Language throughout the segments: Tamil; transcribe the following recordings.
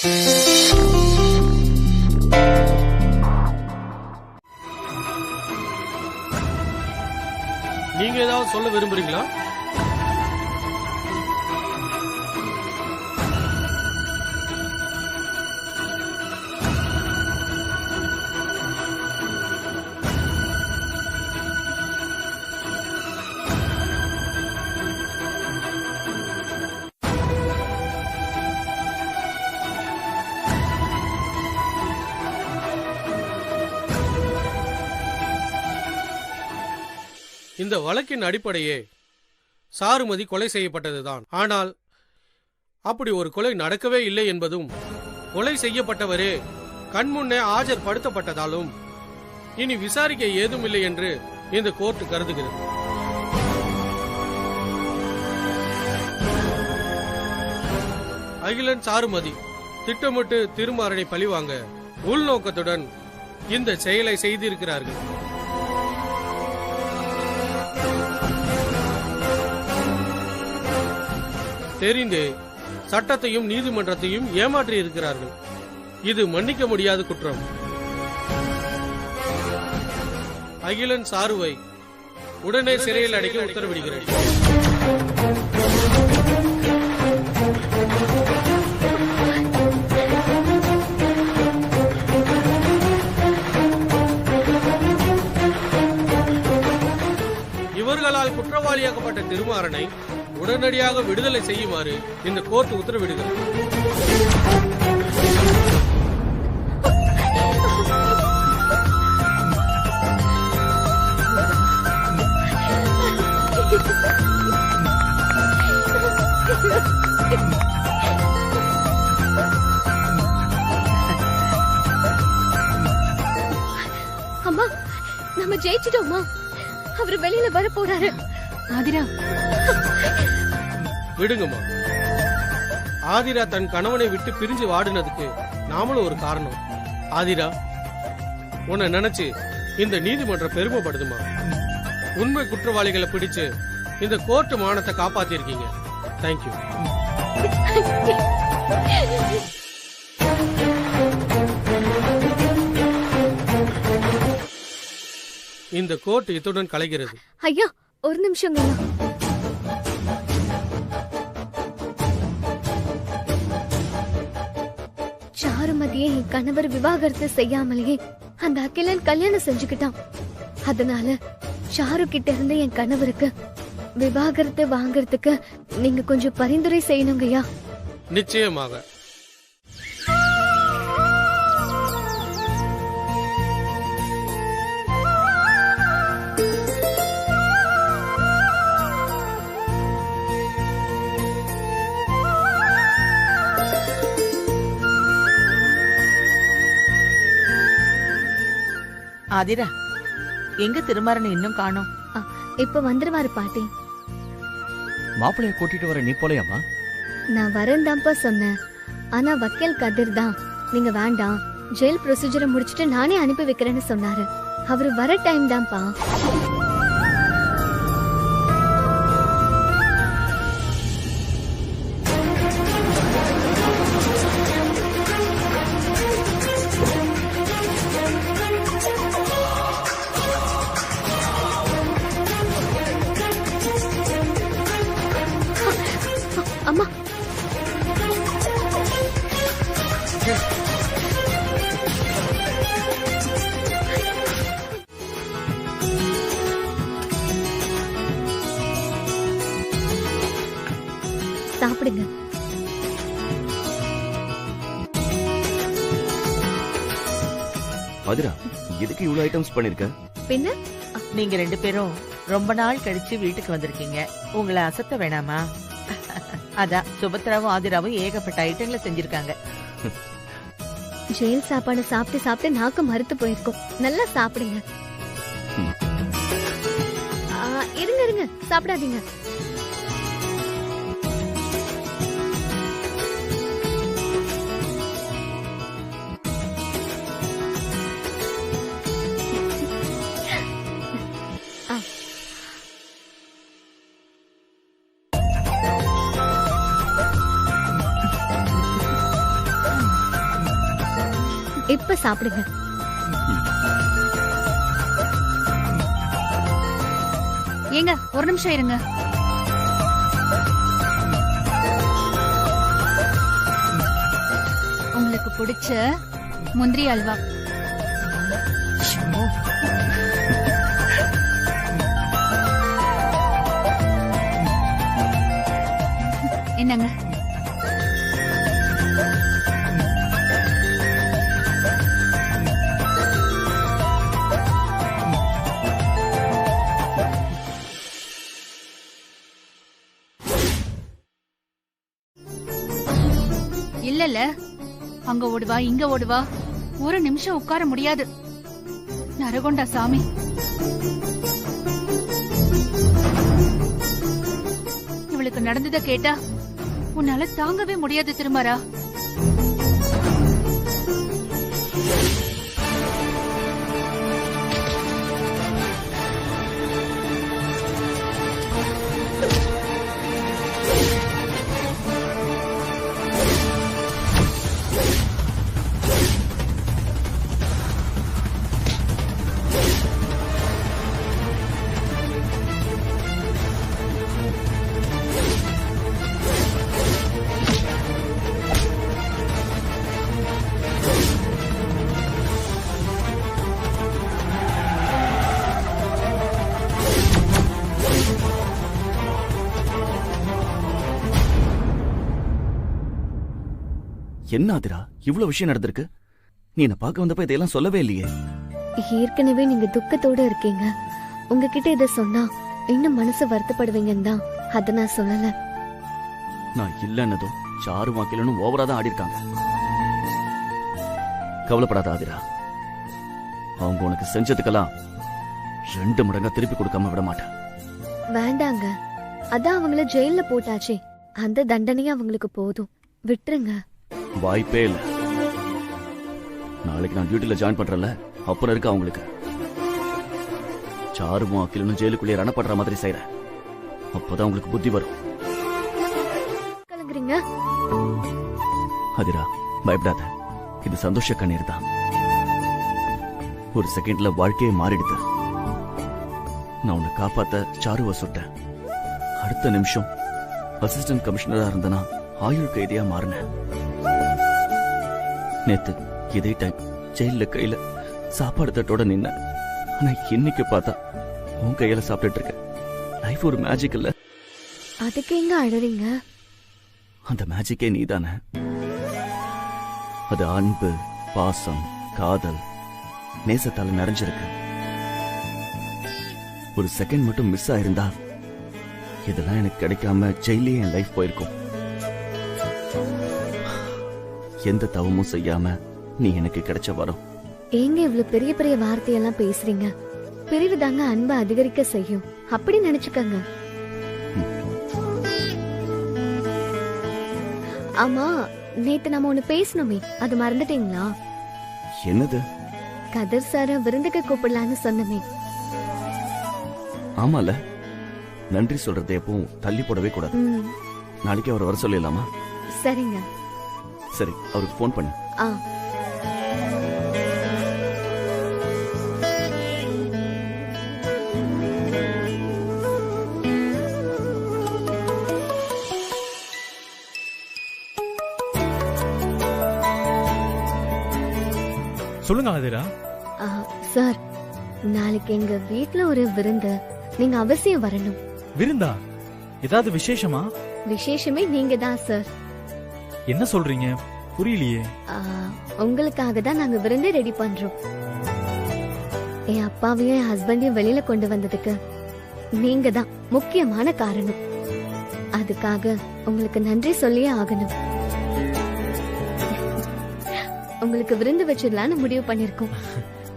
நீங்க ஏதாவது சொல்ல விரும்புறீங்களா? இந்த வழக்கின் அடிப்படையே சாருமதி கொலை செய்யப்பட்டதுதான். ஆனால் அப்படி ஒரு கொலை நடக்கவே இல்லை என்பதும், கொலை செய்யப்பட்டவரே கண்முன்னே ஆஜர்படுத்தப்பட்டதாலும் இனி விசாரிக்க ஏதும் இல்லை என்று இந்த கோர்ட் கருதுகிறது. அகிலன் சாருமதி திட்டமிட்டு திருமாறனை பழிவாங்க உள்நோக்கத்துடன் இந்த செயலை செய்திருக்கிறார்கள். தெரிந்து சட்டத்தையும் நீதிமன்றத்தையும் ஏமாற்றி இருக்கிறார்கள். இது மன்னிக்க முடியாத குற்றம். அகிலன் சாருவை உடனே சிறையில் அடைக்க உத்தரவிடுகிறேன். இவர்களால் குற்றவாளியாக்கப்பட்ட திருமாறனை உடனடியாக விடுதலை செய்யுமாறு இந்த கோர்ட் உத்தரவிடுகிறது. அம்மா, நம்ம ஜெயிச்சிட்டோமா? அவரு வெளியில வர போறாரு. ஆதிரா, விடுங்கம்மா. ஆதிரா தன் கணவனை விட்டு பிரிஞ்சு வாடினதுக்கு நாமளும் ஒரு காரணம். ஆதிரா, உன்னை நினைச்சு இந்த நீதிமன்றம் பெருமைப்படுதுமா. உண்மை குற்றவாளிகளை பிடிச்சு இந்த கோர்ட் மானத்தை காப்பாத்திருக்கீங்க. தேங்க்யூ. இந்த கோர்ட் இத்துடன் கலைகிறது. ஐயா, ஒரு நிமிஷம். சாருமதியை என் கணவர் விவாகரத்து செய்யாமலேயே அந்த அகிலன் கல்யாணம் செஞ்சுக்கிட்டான். அதனால சாரு கிட்ட இருந்து என் கணவருக்கு விவாகரத்து வாங்கறதுக்கு நீங்க கொஞ்சம் பரிந்துரை செய்யணுங்கய்யா. நிச்சயமாக. ஆதிரா, எங்க திருமாறனை இன்னும் காணோம்? இப்ப வந்துருவாரு பாட்டி. மாப்பிளைய கூட்டிட்டு வர நீ போலையாமா? நான் வரேன்தான்ப்பா சொன்னேன். ஆனா வக்கீல் கதிர் தான் நீங்க வேண்டாம், ஜெயில் ப்ரொசீஜரை முடிச்சிட்டு நானே அனுப்பி வைக்கிறேன்னு சொன்னாரு. அவரு வர டைம் தான்ப்பா. அம்மா, சாப்பிடுங்க. ஆதிரா, எதுக்கு இவ்வளவு ஐட்டம்ஸ் பண்ணிருக்க? பின்ன நீங்க ரெண்டு பேரும் ரொம்ப நாள் கழிச்சு வீட்டுக்கு வந்திருக்கீங்க. உங்களை அசத்த வேணாமா? அதான் சுபத்ராவும் ஆதிராவும் ஏகப்பட்ட ஐட்டங்களை செஞ்சிருக்காங்க. ஜெயில் சாப்பாடு சாப்பிட்டு சாப்பிட்டு நாக்கு மறுத்து போயிருக்கோம். நல்லா சாப்பிடுங்க. இருங்க இருங்க, சாப்பிடாதீங்க. இப்ப சாப்பிடுங்க. ஏங்க ஒரு நிமிஷம் இருங்க. உங்களுக்கு பிடிச்ச முந்திரி அல்வா. என்னங்க? இல்ல அங்க ஓடுவா இங்க ஓடுவா, ஒரு நிமிஷம் உட்கார முடியாது. நரகொண்டா சாமி. இவளுக்கு நடந்தத கேட்டா உன்னால தாங்கவே முடியாது திருமாரா. என்ன ஆதிரா, இவ்வளவு விஷயம் நடந்திருக்கு? நீ என்ன பார்க்க வந்தப்ப இதெல்லாம் சொல்லவே இல்லையே. ஏற்கனவே நீங்க துக்கத்தோட இருக்கீங்க. உங்ககிட்ட இத சொன்னா இன்னும் மனசு வருத்தப்படுவீங்கன்னு தான் அத நான் சொல்லல. நான் இல்லன்னதும் சாரு வாக்கிலனும் ஓவரா தான் ஆடி இருக்காங்க. கவலைப்படாத ஆதிரா, அவங்க உனக்கு செஞ்சதுக்கெல்லாம் 2 மடங்கா திருப்பி கொடுக்காம விட மாட்டேன். வேண்டாங்க, அதான் அவங்கள ஜெயில போட்டாச்சே, அந்த தண்டனையே அவங்களுக்கு போதும். விட்டுருங்க. வாய்ப்பே இல்ல. நாளைக்கு நான் டியூட்டில ஜாயின் பண்றேன்ல, அப்புறம் இருக்கு அவங்களுக்கு. சாருமும் அகிலனும் ஜெயிலுக்குள்ளே ரணப்படுற மாதிரி செய்யறேன். அப்பதான் உங்களுக்கு புத்தி வரும். கலங்குறீங்க? அதிரா, பயப்படாத. இது சந்தோஷ கண்ணீர் தான். ஒரு செகண்ட்ல வாழ்க்கையே மாறிடுது. நான் உன்னை காப்பாத்த சாருவை சுட்டேன். அடுத்த நிமிஷம் அசிஸ்டன்ட் கமிஷனரா இருந்தனா ஆயுள் கைதியா மாறினேன். நேத்து இதே டைம் ஜெயில கையில சாப்பாடு தட்டோட நின்ன. ஆனா இன்னைக்கு பார்த்தா உன் கையில சாப்பிட்டுட்டு இருக்க. லைஃப் ஒரு மேஜிக் இல்ல? அதுக்கு எங்க அழறீங்க? அந்த மேஜிக்கே நீதானே. அது அன்பு, பாசம், காதல், நேசத்தால நிறைஞ்சிருக்கு. ஒரு செகண்ட் மட்டும் மிஸ் ஆயிருந்தா இதெல்லாம் எனக்கு கிடைக்காம ஜெயிலே என் லைஃப் போயிருக்கும். எந்த தவமும் செய்யாம நீ எனக்கு கிடைச்ச வரம். ஏங்க இவ்வளவு பெரிய பெரிய வார்த்தையெல்லாம் பேசுறீங்க? பிரிவு தாங்க அன்பை அதிகரிக்க செய்யும், அப்படி நினைச்சுக்கங்க. ஆமா, நேத்து நம்ம ஒண்ணு பேசணுமே, அது மறந்துட்டீங்களா? என்னது? கதிர் சார விருந்துக்கு கூப்பிடலான்னு சொன்னமே. ஆமால, நன்றி சொல்றதை எப்பவும் தள்ளி போடவே கூடாது. நாளைக்கு அவர் வர சொல்லிடலாமா? சரிங்க. சரி, அவருக்கு போன் பண்ணு. சொல்லுங்க ஆதிரா. சார், நாளைக்கு எங்க வீட்ல ஒரு விருந்து, நீங்க அவசியம் வரணும். விருந்தா? ஏதாவது விசேஷமா? விசேஷமே நீங்க தான் சார். என்ன சொல்றீங்க? புரியலையே. உங்களுக்காக தான் நாங்க விருந்தே ரெடி பண்றோம். என் அப்பாவையும் என் ஹஸ்பண்டையும் வெளியில கொண்டு வந்ததுக்கு நீங்க தான் முக்கியமான காரணம். அதுக்காக உங்களுக்கு நன்றி சொல்லியே ஆகணும். உங்களுக்கு விருந்து வச்சிடலான்னு முடிவு பண்ணிருக்கோம்.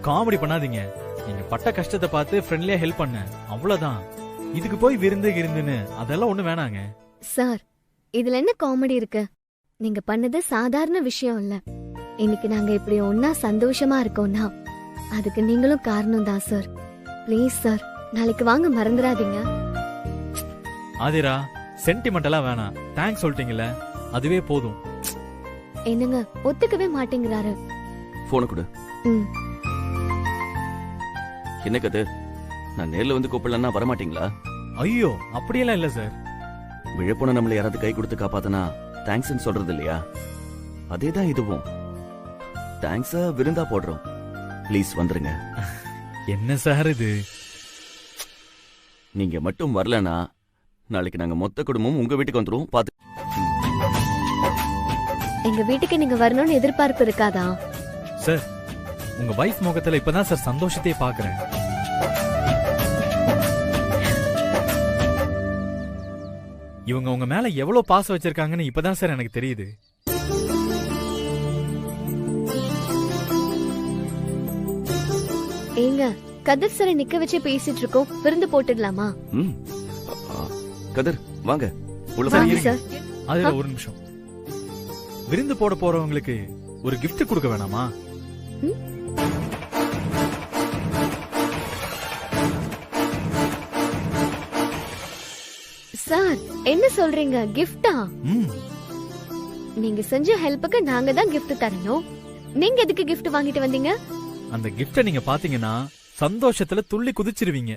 காமெடி பண்ணாதீங்க. நீங்க பட்ட கஷ்டத்தை பார்த்து ஃப்ரெண்ட்லியா ஹெல்ப் பண்ண, அவ்வளவுதான். இதுக்கு போய் விருந்துன்னு அதெல்லாம் ஒண்ணு வேணாங்க. சார், இதுல என்ன காமெடி இருக்கு? நீங்க பண்ணது சாதாரண விஷயம் இல்ல. இன்னைக்கு நாங்க இப்படி ஒன்னா சந்தோஷமா இருக்கோம்னா அதுக்கு நீங்களும் காரணம் தான் சார். ப்ளீஸ் சார், நாளைக்கு வாங்க, மறந்துடாதீங்க. ஆதிரா, சென்டிமெண்டலா வேணாம். தேங்க்ஸ் சொல்லிட்டீங்கல்ல, அதுவே போதும். என்னங்க ஒத்துக்கவே மாட்டேங்கிறாரு? போனை கொடு. ம். என்ன கதிர், நான் நேர்ல வந்து கூப்பிடலன்னா வரமாட்டீங்களா? ஐயோ அப்படியெல்லாம் இல்ல சார். விழப்போன நம்மள யாராவது கை கொடுத்து காப்பாத்தனா தேங்க்ஸ் சொல்றது இல்லையா? அதேதான் இதுவும். தேங்க்ஸா விருந்தா போடுறோம். ப்ளீஸ் வந்துருங்க. என்ன சார் இது? நீங்க மட்டும் வரலனா நாளைக்கு நாங்க மொத்த குடும்பமும் உங்க வீட்டுக்கு வந்துருவோம். பாத்து. எங்க வீட்டுக்கு நீங்க வரணும்னு எதிர்பார்ப்பு இருக்காதா? சார் உங்க வைஃப் முகத்துல இப்பதான் சார் சந்தோஷத்தையே பாக்குறேன். இவங்க உங்க மேல எவ்வளவு பாசம் வச்சிருக்காங்கன்னு இப்பதான் சார் எனக்கு தெரியுது. ஏங்க கதிர் சாரை நிக்க வச்சு பேசிட்டு இருக்கோம், விருந்து போட்டுடலாமா? ம். கதிர் வாங்க உள்ள சார், வாங்க இருங்க. சார். அதுல ஒரு நிமிஷம். விருந்து போட போறவங்களுக்கு ஒரு gift கொடுக்க வேணாமா? சார் என்ன சொல்றீங்க? கிஃப்டா? ம். நீங்க செஞ்ச ஹெல்ப்புக்கு நாங்க தான் gift தரணும். நீங்க எதுக்கு gift வாங்கிட்டு வந்தீங்க? அந்த gift நீங்க பாத்தீங்கன்னா சந்தோஷத்துல துள்ளி குதிச்சிருவீங்க.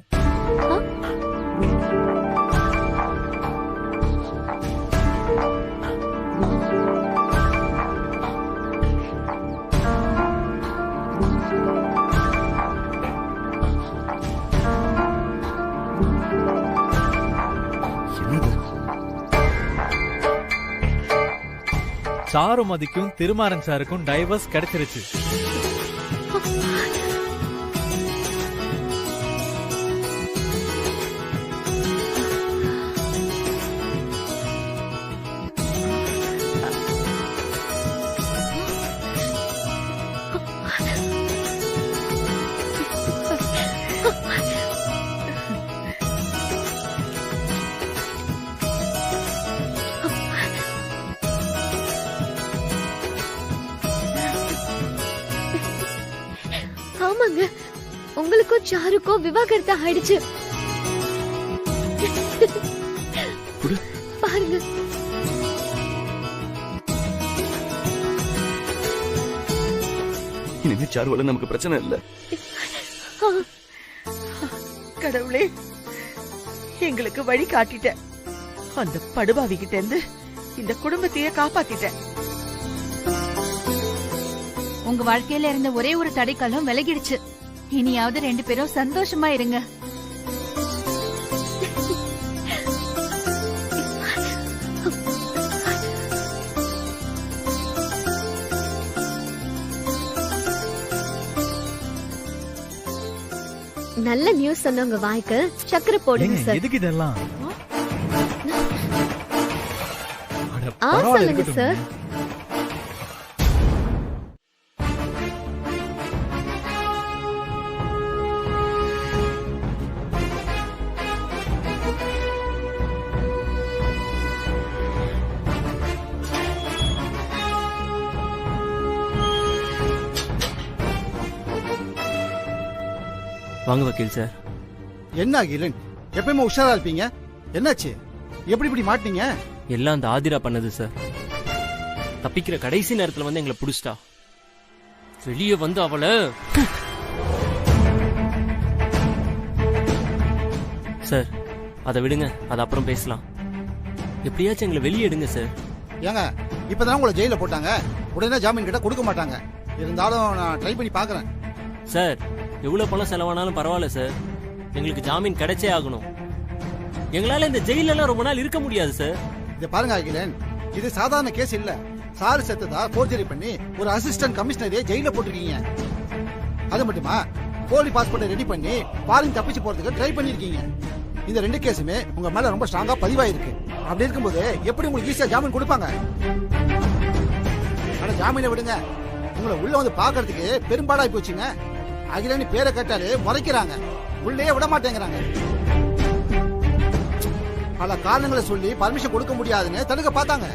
சாருமதிக்கும் திருமாறன் சாருக்கும் டைவர்ஸ் கிடைச்சிருச்சு. ஆமாங்க, உங்களுக்கும் சாருக்கும் விவாகரத்து ஆயிடுச்சு. பாருங்க. இனிமே சாருவால நமக்கு பிரச்சனை இல்ல. கடவுளே, எங்களுக்கு வழி காட்டிட்ட. அந்த படுபாவி கிட்ட இருந்து இந்த குடும்பத்தையே காப்பாத்திட்ட. உங்க வாழ்க்கையில இருந்த ஒரே ஒரு தடைக்கல்லும் விலகிடுச்சு. இனியாவது 2 பேரும் சந்தோஷமா இருங்க. நல்ல நியூஸ் சொன்னவங்க வாய்க்கு சக்கரை போடுங்க ஏங்க, சார். எதுக்கு இதெல்லாம்? அட, ஆ பரவாயில்ல, சொல்லுங்க இருக்கட்டும். சார். வாங்க வக்கீல் சார். என்ன அகிலன், எப்பயுமே உஷாரா இருப்பீங்க, என்னாச்சு? எப்படி இப்படி மாட்டீங்க? எல்லாம் அந்த ஆதிரா பண்ணது சார். தப்பிக்கிற கடைசி நேரத்துல வந்து எங்களை புடிச்சிட்டா. வெளியே வந்து அவளை சார் அதை விடுங்க, அது அப்புறம் பேசலாம். எப்படியாச்சும் எங்களை வெளியே எடுங்க சார். ஏங்க இப்பதான் உங்களை ஜெயில போட்டாங்க, உடனே ஜாமீன் கிட்ட கொடுக்க மாட்டாங்க. இருந்தாலும் நான் ட்ரை பண்ணி பாக்குறேன். சார் எவ்வளவு பணம் செலவானாலும் பரவாயில்ல சார், எங்களுக்கு ஜாமீன் கிடைச்சே ஆகணும். எங்களால இந்த ஜெயில எல்லாம் ரொம்ப நாள் இருக்க முடியாது சார். இத பாருங்க அகிலன், இது சாதாரண கேஸ் இல்ல. சாரு செத்ததா போர்ஜரி பண்ணி ஒரு அசிஸ்டன்ட் கமிஷனரே ஜெயில போட்டிருக்கீங்க. அது மட்டுமா, போலி பாஸ்போர்ட்டை ரெடி பண்ணி ஃபாரின் தப்பிச்சு போறதுக்கு ட்ரை பண்ணிருக்கீங்க. இந்த 2 கேஸுமே உங்க மேல ரொம்ப ஸ்ட்ராங்கா பதிவாயிருக்கு. அப்படி இருக்கும்போது எப்படி உங்களுக்கு ஈஸியா ஜாமீன் கொடுப்பாங்க? ஆனா ஜாமீனை விடுங்க, உங்களை உள்ள வந்து பாக்குறதுக்கு பெரும்பாடாய் போச்சுங்க. அகிலன்னு பேரை கேட்டாலே முறைக்கிறாங்க, உள்ளே விட மாட்டேங்கிறாங்க. பல காரணங்களை சொல்லி பர்மிஷன் கொடுக்க முடியாதுன்னு தடுக்க பார்த்தாங்க.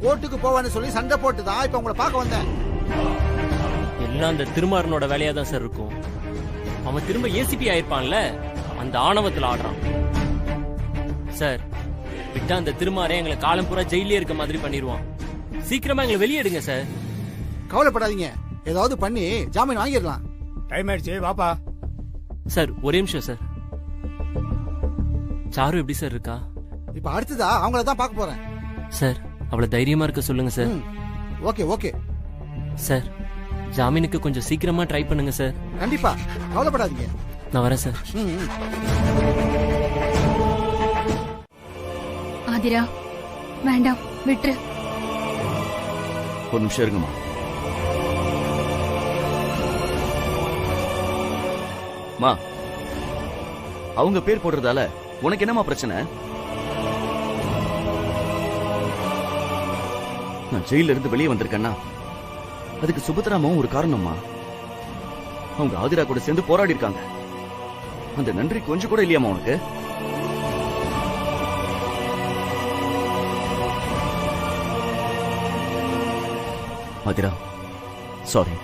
கோர்ட்டுக்கு போவான்னு சொல்லி சண்டை போட்டு தான் இப்ப உங்களை பார்க்க வந்தேன். எல்லாம் அந்த திருமாறனோட வேலையா தான் சார் இருக்கும். அவன் திரும்ப ஏசிபி ஆயிருப்பான்ல, அந்த ஆணவத்துல ஆடுறான் சார். விட்டா அந்த திருமாறே எங்களை காலம் பூரா ஜெயிலே இருக்க மாதிரி பண்ணிடுவான். சீக்கிரமா எங்களை வெளியே எடுங்க சார். கவலைப்படாதீங்க, ஏதாவது பண்ணி ஜாமீன் வாங்கிடலாம். டைம் ஆயிடுச்சு, வாப்பா. சார் ஒரே நிமிஷம் சார். சாரு எப்படி சார் இருக்கா? இப்ப அடுத்ததா அவங்கள தான் பார்க்க போறேன். சார் அவளை தைரியமா இருக்க சொல்லுங்க சார். ஓகே ஓகே சார், ஜாமீனுக்கு கொஞ்சம் சீக்கிரமா ட்ரை பண்ணுங்க சார். கண்டிப்பா, கவலைப்படாதீங்க. நான் வரேன் சார். ஆதிரா வேண்டாம், விட்டுரு. ஒரு நிமிஷம் இருங்கம்மா. மா, அவங்க பேர் போடுறதால உனக்கு என்னமா பிரச்சனை? நான் ஜெயில இருந்து வெளியே வந்திருக்கேன்னா அதுக்கு சுபத்ராமாவும் ஒரு காரணம்மா. அவங்க ஆதிரா கூட சேர்ந்து போராடி இருக்காங்க. அந்த நன்றி கொஞ்சம் கூட இல்லையாமா உனக்கு? ஆதிரா, சாரி,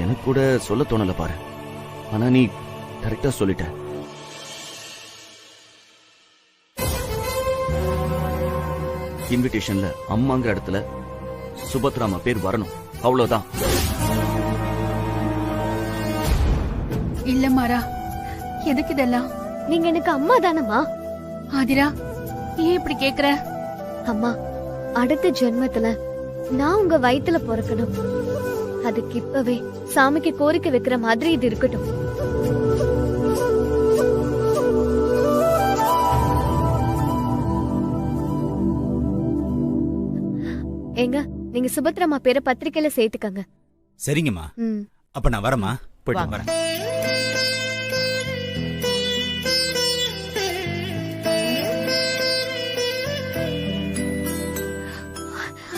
எனக்கு கூட சொல்ல தோணல பாரு. ஆனா நீ கரெக்டா சொல்லிட்ட. இன்விடேஷன்ல அம்மாங்கிற இடத்துல சுபத்ராமா பேர் வரணும், அவ்வளவுதான். இல்ல மாறா, எதுக்கு இதெல்லாம்? நீங்க எனக்கு அம்மா தானம்மா? ஆதிரா, ஏன் இப்படி கேக்குற? அம்மா, அடுத்த ஜென்மத்துல நான் உங்க வயித்துல பிறக்கணும். அதுக்கு இப்பவே சாமிக்கு கோரிக்கை வைக்கிற மாதிரி இது இருக்கட்டும். ஏங்க, நீங்க சுபத்ராமா பேரை பத்திரிக்கையில சேர்த்துக்கங்க. சரிங்கம்மா. அப்ப நான் வரமா? போயிட்டு வரேன்.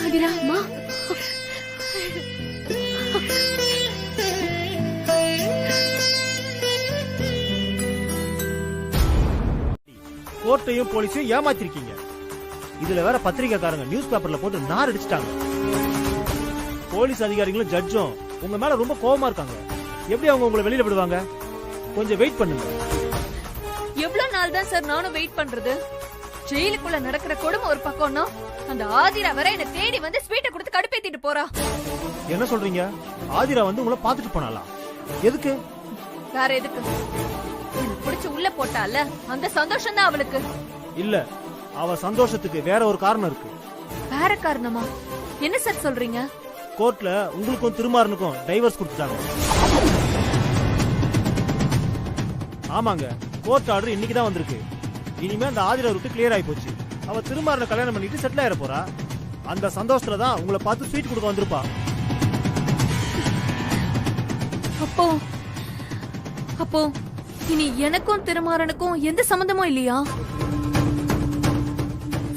ஆதிரா, அம்மா. கோர்ட்டையும் போலீஸையும் ஏமாத்திருக்கீங்க. இதுல வேற பத்திரிகைக்காரங்க நியூஸ் பேப்பர்ல போட்டு நார் அடிச்சிட்டாங்க. போலீஸ் அதிகாரிகளும் ஜட்ஜும் உங்க மேல ரொம்ப கோவமா இருக்காங்க. எப்படி அவங்க உங்களை வெளியில விடுவாங்க? கொஞ்சம் வெயிட் பண்ணுங்க. எவ்வளவு நாள் தான் சார் நானும் வெயிட் பண்றது? ஜெயிலுக்குள்ள நடக்கிற கொடுமை ஒரு பக்கம்னா, அந்த ஆதிரா வர என்ன தேடி வந்து ஸ்வீட்டை கொடுத்து கடுப்பேத்திட்டு போறா. என்ன சொல்றீங்க? ஆதிரா வந்து உங்களை பாத்துட்டு போனாலா? எதுக்கு? வேற எதுக்கு? எனக்கு பிடிச்சு உள்ள போட்டால அந்த சந்தோஷம் தான் அவளுக்கு. இல்ல, அவ சந்தோஷத்துக்கு வேற ஒரு காரணம் இருக்கு. வேற காரணமா? என்ன சார் சொல்றீங்க? கோர்ட்ல உங்களுக்கும் திருமாறனுக்கும் டைவர்ஸ் கொடுத்துட்டாங்க. ஆமாங்க, கோர்ட் ஆர்டர் இன்னைக்கு தான் வந்திருக்கு. இனிமே அந்த ஆதிரா ரூட் கிளியர் ஆகி போச்சு. அவ திருமாறனை கல்யாணம் பண்ணிட்டு செட்டில் ஆயிட போறா. அந்த சந்தோஷத்துல தான் உங்களை பார்த்து ஸ்வீட் கொடுக்க வந்திருப்பா. அப்போ இனி எனக்கும் திருமாறனுக்கும் எந்த சம்பந்தமும் இல்லையா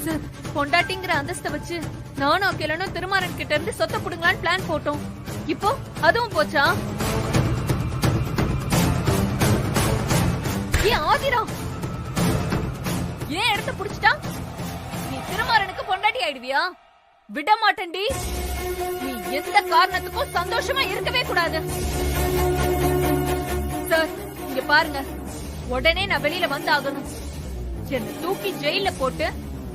சார்? பொண்டாட்டிங்கிற அந்தஸ்தை வச்சு நானும் அகிலனும் திருமாறன் கிட்ட இருந்து சொத்தை புடுங்கலான்னு பிளான் போட்டோம். இப்போ அதுவும் போச்சா? ஏன் ஆதிரா ஏன் இடத்த புடிச்சிட்டா? நீ திருமாறனுக்கு பொண்டாட்டி ஆயிடுவியா? விட மாட்டேன்டி. நீ எந்த காரணத்துக்கும் சந்தோஷமா இருக்கவே கூடாது சார். இங்க பாருங்க, உடனே நான் வெளியில வந்து ஆகணும். என்ன தூக்கி ஜெயில போட்டு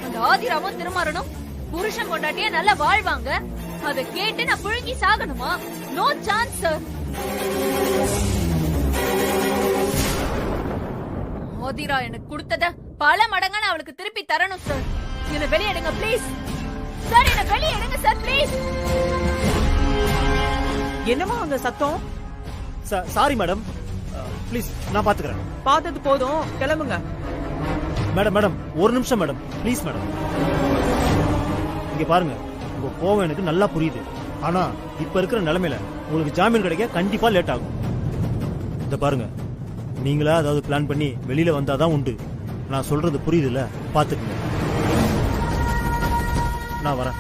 அந்த ஆதிராவும் திருமாறனும் புருஷன் கொண்டாட்டியா நல்லா வாழ்வாங்க. அதை கேட்டு நான் புழுங்கி சாகணுமா? No chance sir. ஆதிரா எனக்கு கொடுத்தத பல மடங்கா நான் அவளுக்கு திருப்பி தரணும் சார். என்ன வெளியே எடுங்க ப்ளீஸ் சார். என்ன வெளியே எடுங்க சார் ப்ளீஸ். என்னமா அங்க சத்தம்? சாரி மேடம், ப்ளீஸ் நான் பாத்துக்கிறேன். பார்த்தது போதும், கிளம்புங்க. மேடம் ஒரு நிமிஷம் மேடம், ப்ளீஸ் மேடம். இங்க பாருங்க, உங்க கோவம் எனக்கு நல்லா புரியுது. ஆனா இப்ப இருக்கிற நிலைமையில உங்களுக்கு ஜாமீன் கிடைக்க கண்டிப்பா லேட் ஆகும். இந்த பாருங்க, நீங்களா அதாவது பிளான் பண்ணி வெளியில வந்தாதான் உண்டு. நான் சொல்றது புரியுதுல்ல? பாத்துக்கங்க. நான் வரேன்.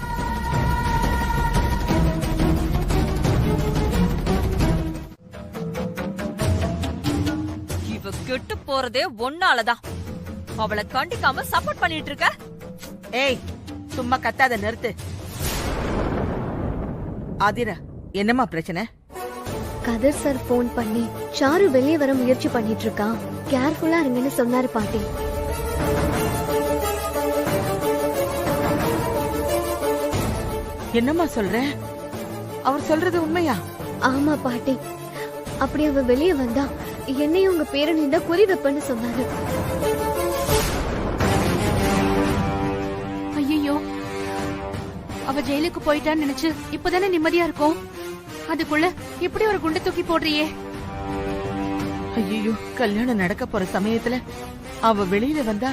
இவ கெட்டு போறதே ஒன்னாலதான். அவளை கண்டிக்காம சப்போர்ட் பண்ணிட்டு இருக்க. ஏய், சும்மா கத்தாத, நிறுத்து. ஆதிரா, என்னமா பிரச்சனை? கதிர் சார் போன் பண்ணி சாரு வெளியே வர முயற்சி பண்ணிட்டு இருக்கா, கேர்ஃபுல்லா இருங்கன்னு சொன்னாரு பாட்டி. என்னம்மா சொல்ற? அவர் சொல்றது உண்மையா? ஆமா பாட்டி, அப்படி அவ வெளியே வந்தா என்னையும் உங்க பேரனையும் தான் குறி வைப்பேன்னு சொன்னாரு. ஐயோ, அவ ஜெயிலுக்கு போயிட்டான்னு நினைச்சு இப்பதானே நிம்மதியா இருக்கும். அதுக்குள்ள இப்படி ஒரு குண்டை தூக்கி போடுறியே. ஐயோ, கல்யாணம் நடக்க போற சமயத்துல அவ வெளியில வந்தா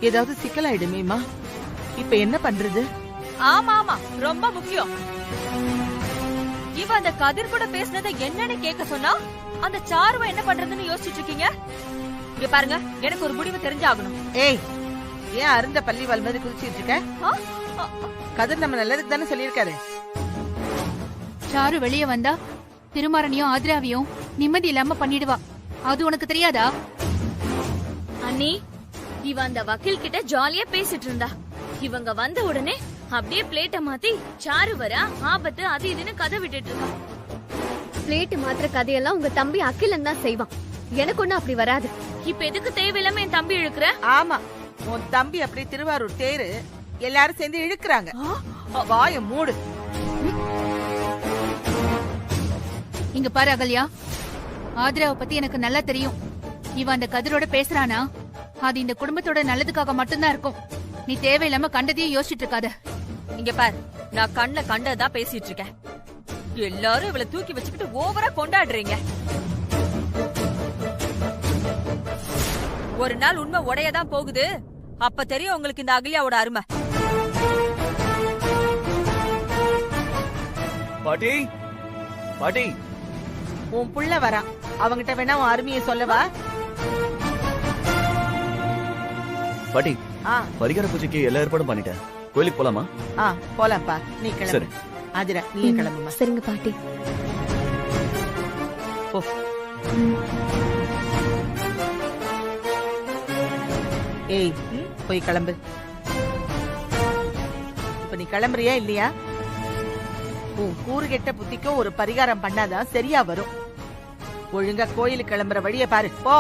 ஏதாவது சிக்கலாயிடுமேமா. இப்ப என்ன பண்றது? ஆமா ஆமா, ரொம்ப முக்கியம். இவ அந்த கதிர் கூட பேசினதை என்னன்னு கேட்க சொன்னா அந்த சாருவ என்ன பண்றதுன்னு யோசிச்சுட்டு இருக்கீங்க. இங்க பாருங்க, எனக்கு ஒரு முடிவு தெரிஞ்சாகணும். ஏய், ஏன் அருந்த பள்ளி வால் மாதிரி குதிச்சிட்டு இருக்க? கதிர் நம்ம நல்லதுக்கு தானே சொல்லியிருக்காரு. சாரு வெளியே வந்தா திருமாரனையும் ஆதிராவையும் நிம்மதி இல்லாம பண்ணிடுவா. அது உனக்கு தெரியாதா? அண்ணி, இவ அந்த வக்கீல் கிட்ட ஜாலியா பேசிட்டு இருந்தா. இவங்க வந்த உடனே அப்படியே பிளேட்ட மாத்தி சாரு வர ஆபத்து அது இதுன்னு கதை விட்டுட்டு இருக்கா. பிளேட் மாத்திர கதையெல்லாம் உங்க தம்பி அகிலன் தான் செய்வான். எனக்கு ஒண்ணும் அப்படி வராது. இப்ப எதுக்கு தேவையில்லாம என் தம்பி இழுக்கிற? ஆமா, உன் தம்பி அப்படி திருவாரூர் தேரு எல்லாரும் சேர்ந்து இழுக்கிறாங்க. வாய மூடு. இங்க பாரு அகல்யா, ஆதிராவை பத்தி எனக்கு நல்லா தெரியும். இவ அந்த கதிரோட பேசுறானா அது இந்த குடும்பத்தோட நல்லதுக்காக மட்டும்தான் இருக்கும். நீ தேவையில்லாம கண்டதையும் யோசிச்சுட்டு இருக்காத. இங்க பாரு, நான் கண்ண கண்டதான் பேசிட்டு இருக்கேன். எல்லாரும் இவளை தூக்கி வச்சுக்கிட்டு ஓவரா கொண்டாடுறீங்க. ஒரு நாள் உண்மை உடையதான் போகுது. அப்ப தெரியும் உங்களுக்கு இந்த அகல்யாவோட அருமை. பாட்டி, பாட்டி, உன் புள்ள வரா. அவங்கிட்ட வேணா உன் அருமையை சொல்லவா? பாட்டி, பரிகார பூஜைக்கு எல்லா ஏற்பாடும் பண்ணிட்டேன். கோயிலுக்கு போலாமா? போலாம்ப்பா, நீ கிளம்பு. ஆதிரா, நீ கிளம்புமா. சரிங்க பாட்டி. போ. ஏய், போய் கிளம்பு. இப்ப நீ கிளம்புறியா இல்லையா? உன் கூறு கெட்ட புத்திக்கும் ஒரு பரிகாரம் பண்ணாதான் சரியா வரும். ஒழுங்கா கோயிலுக்கு கிளம்புற வழிய பாரு. போ.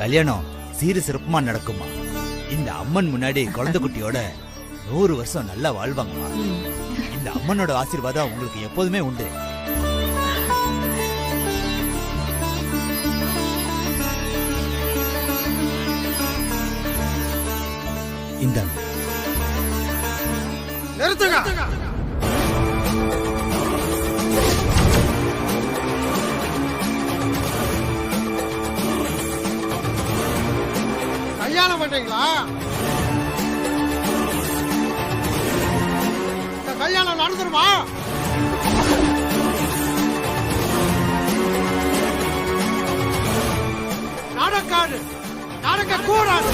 கல்யாணம் சீரு சிறப்புமா நடக்குமா? இந்த அம்மன் முன்னாடி குழந்தை குட்டியோட 100 வருஷம் நல்லா வாழ்வாங்கம்மா. இந்த அம்மனோட ஆசீர்வாதம் உங்களுக்கு எப்போதுமே உண்டு. இந்த நிறுத்துங்க. கல்யாணம் பண்றீங்களா? இந்த கல்யாணம் நடந்துருமா? நடக்காது, நடக்க கூடாது.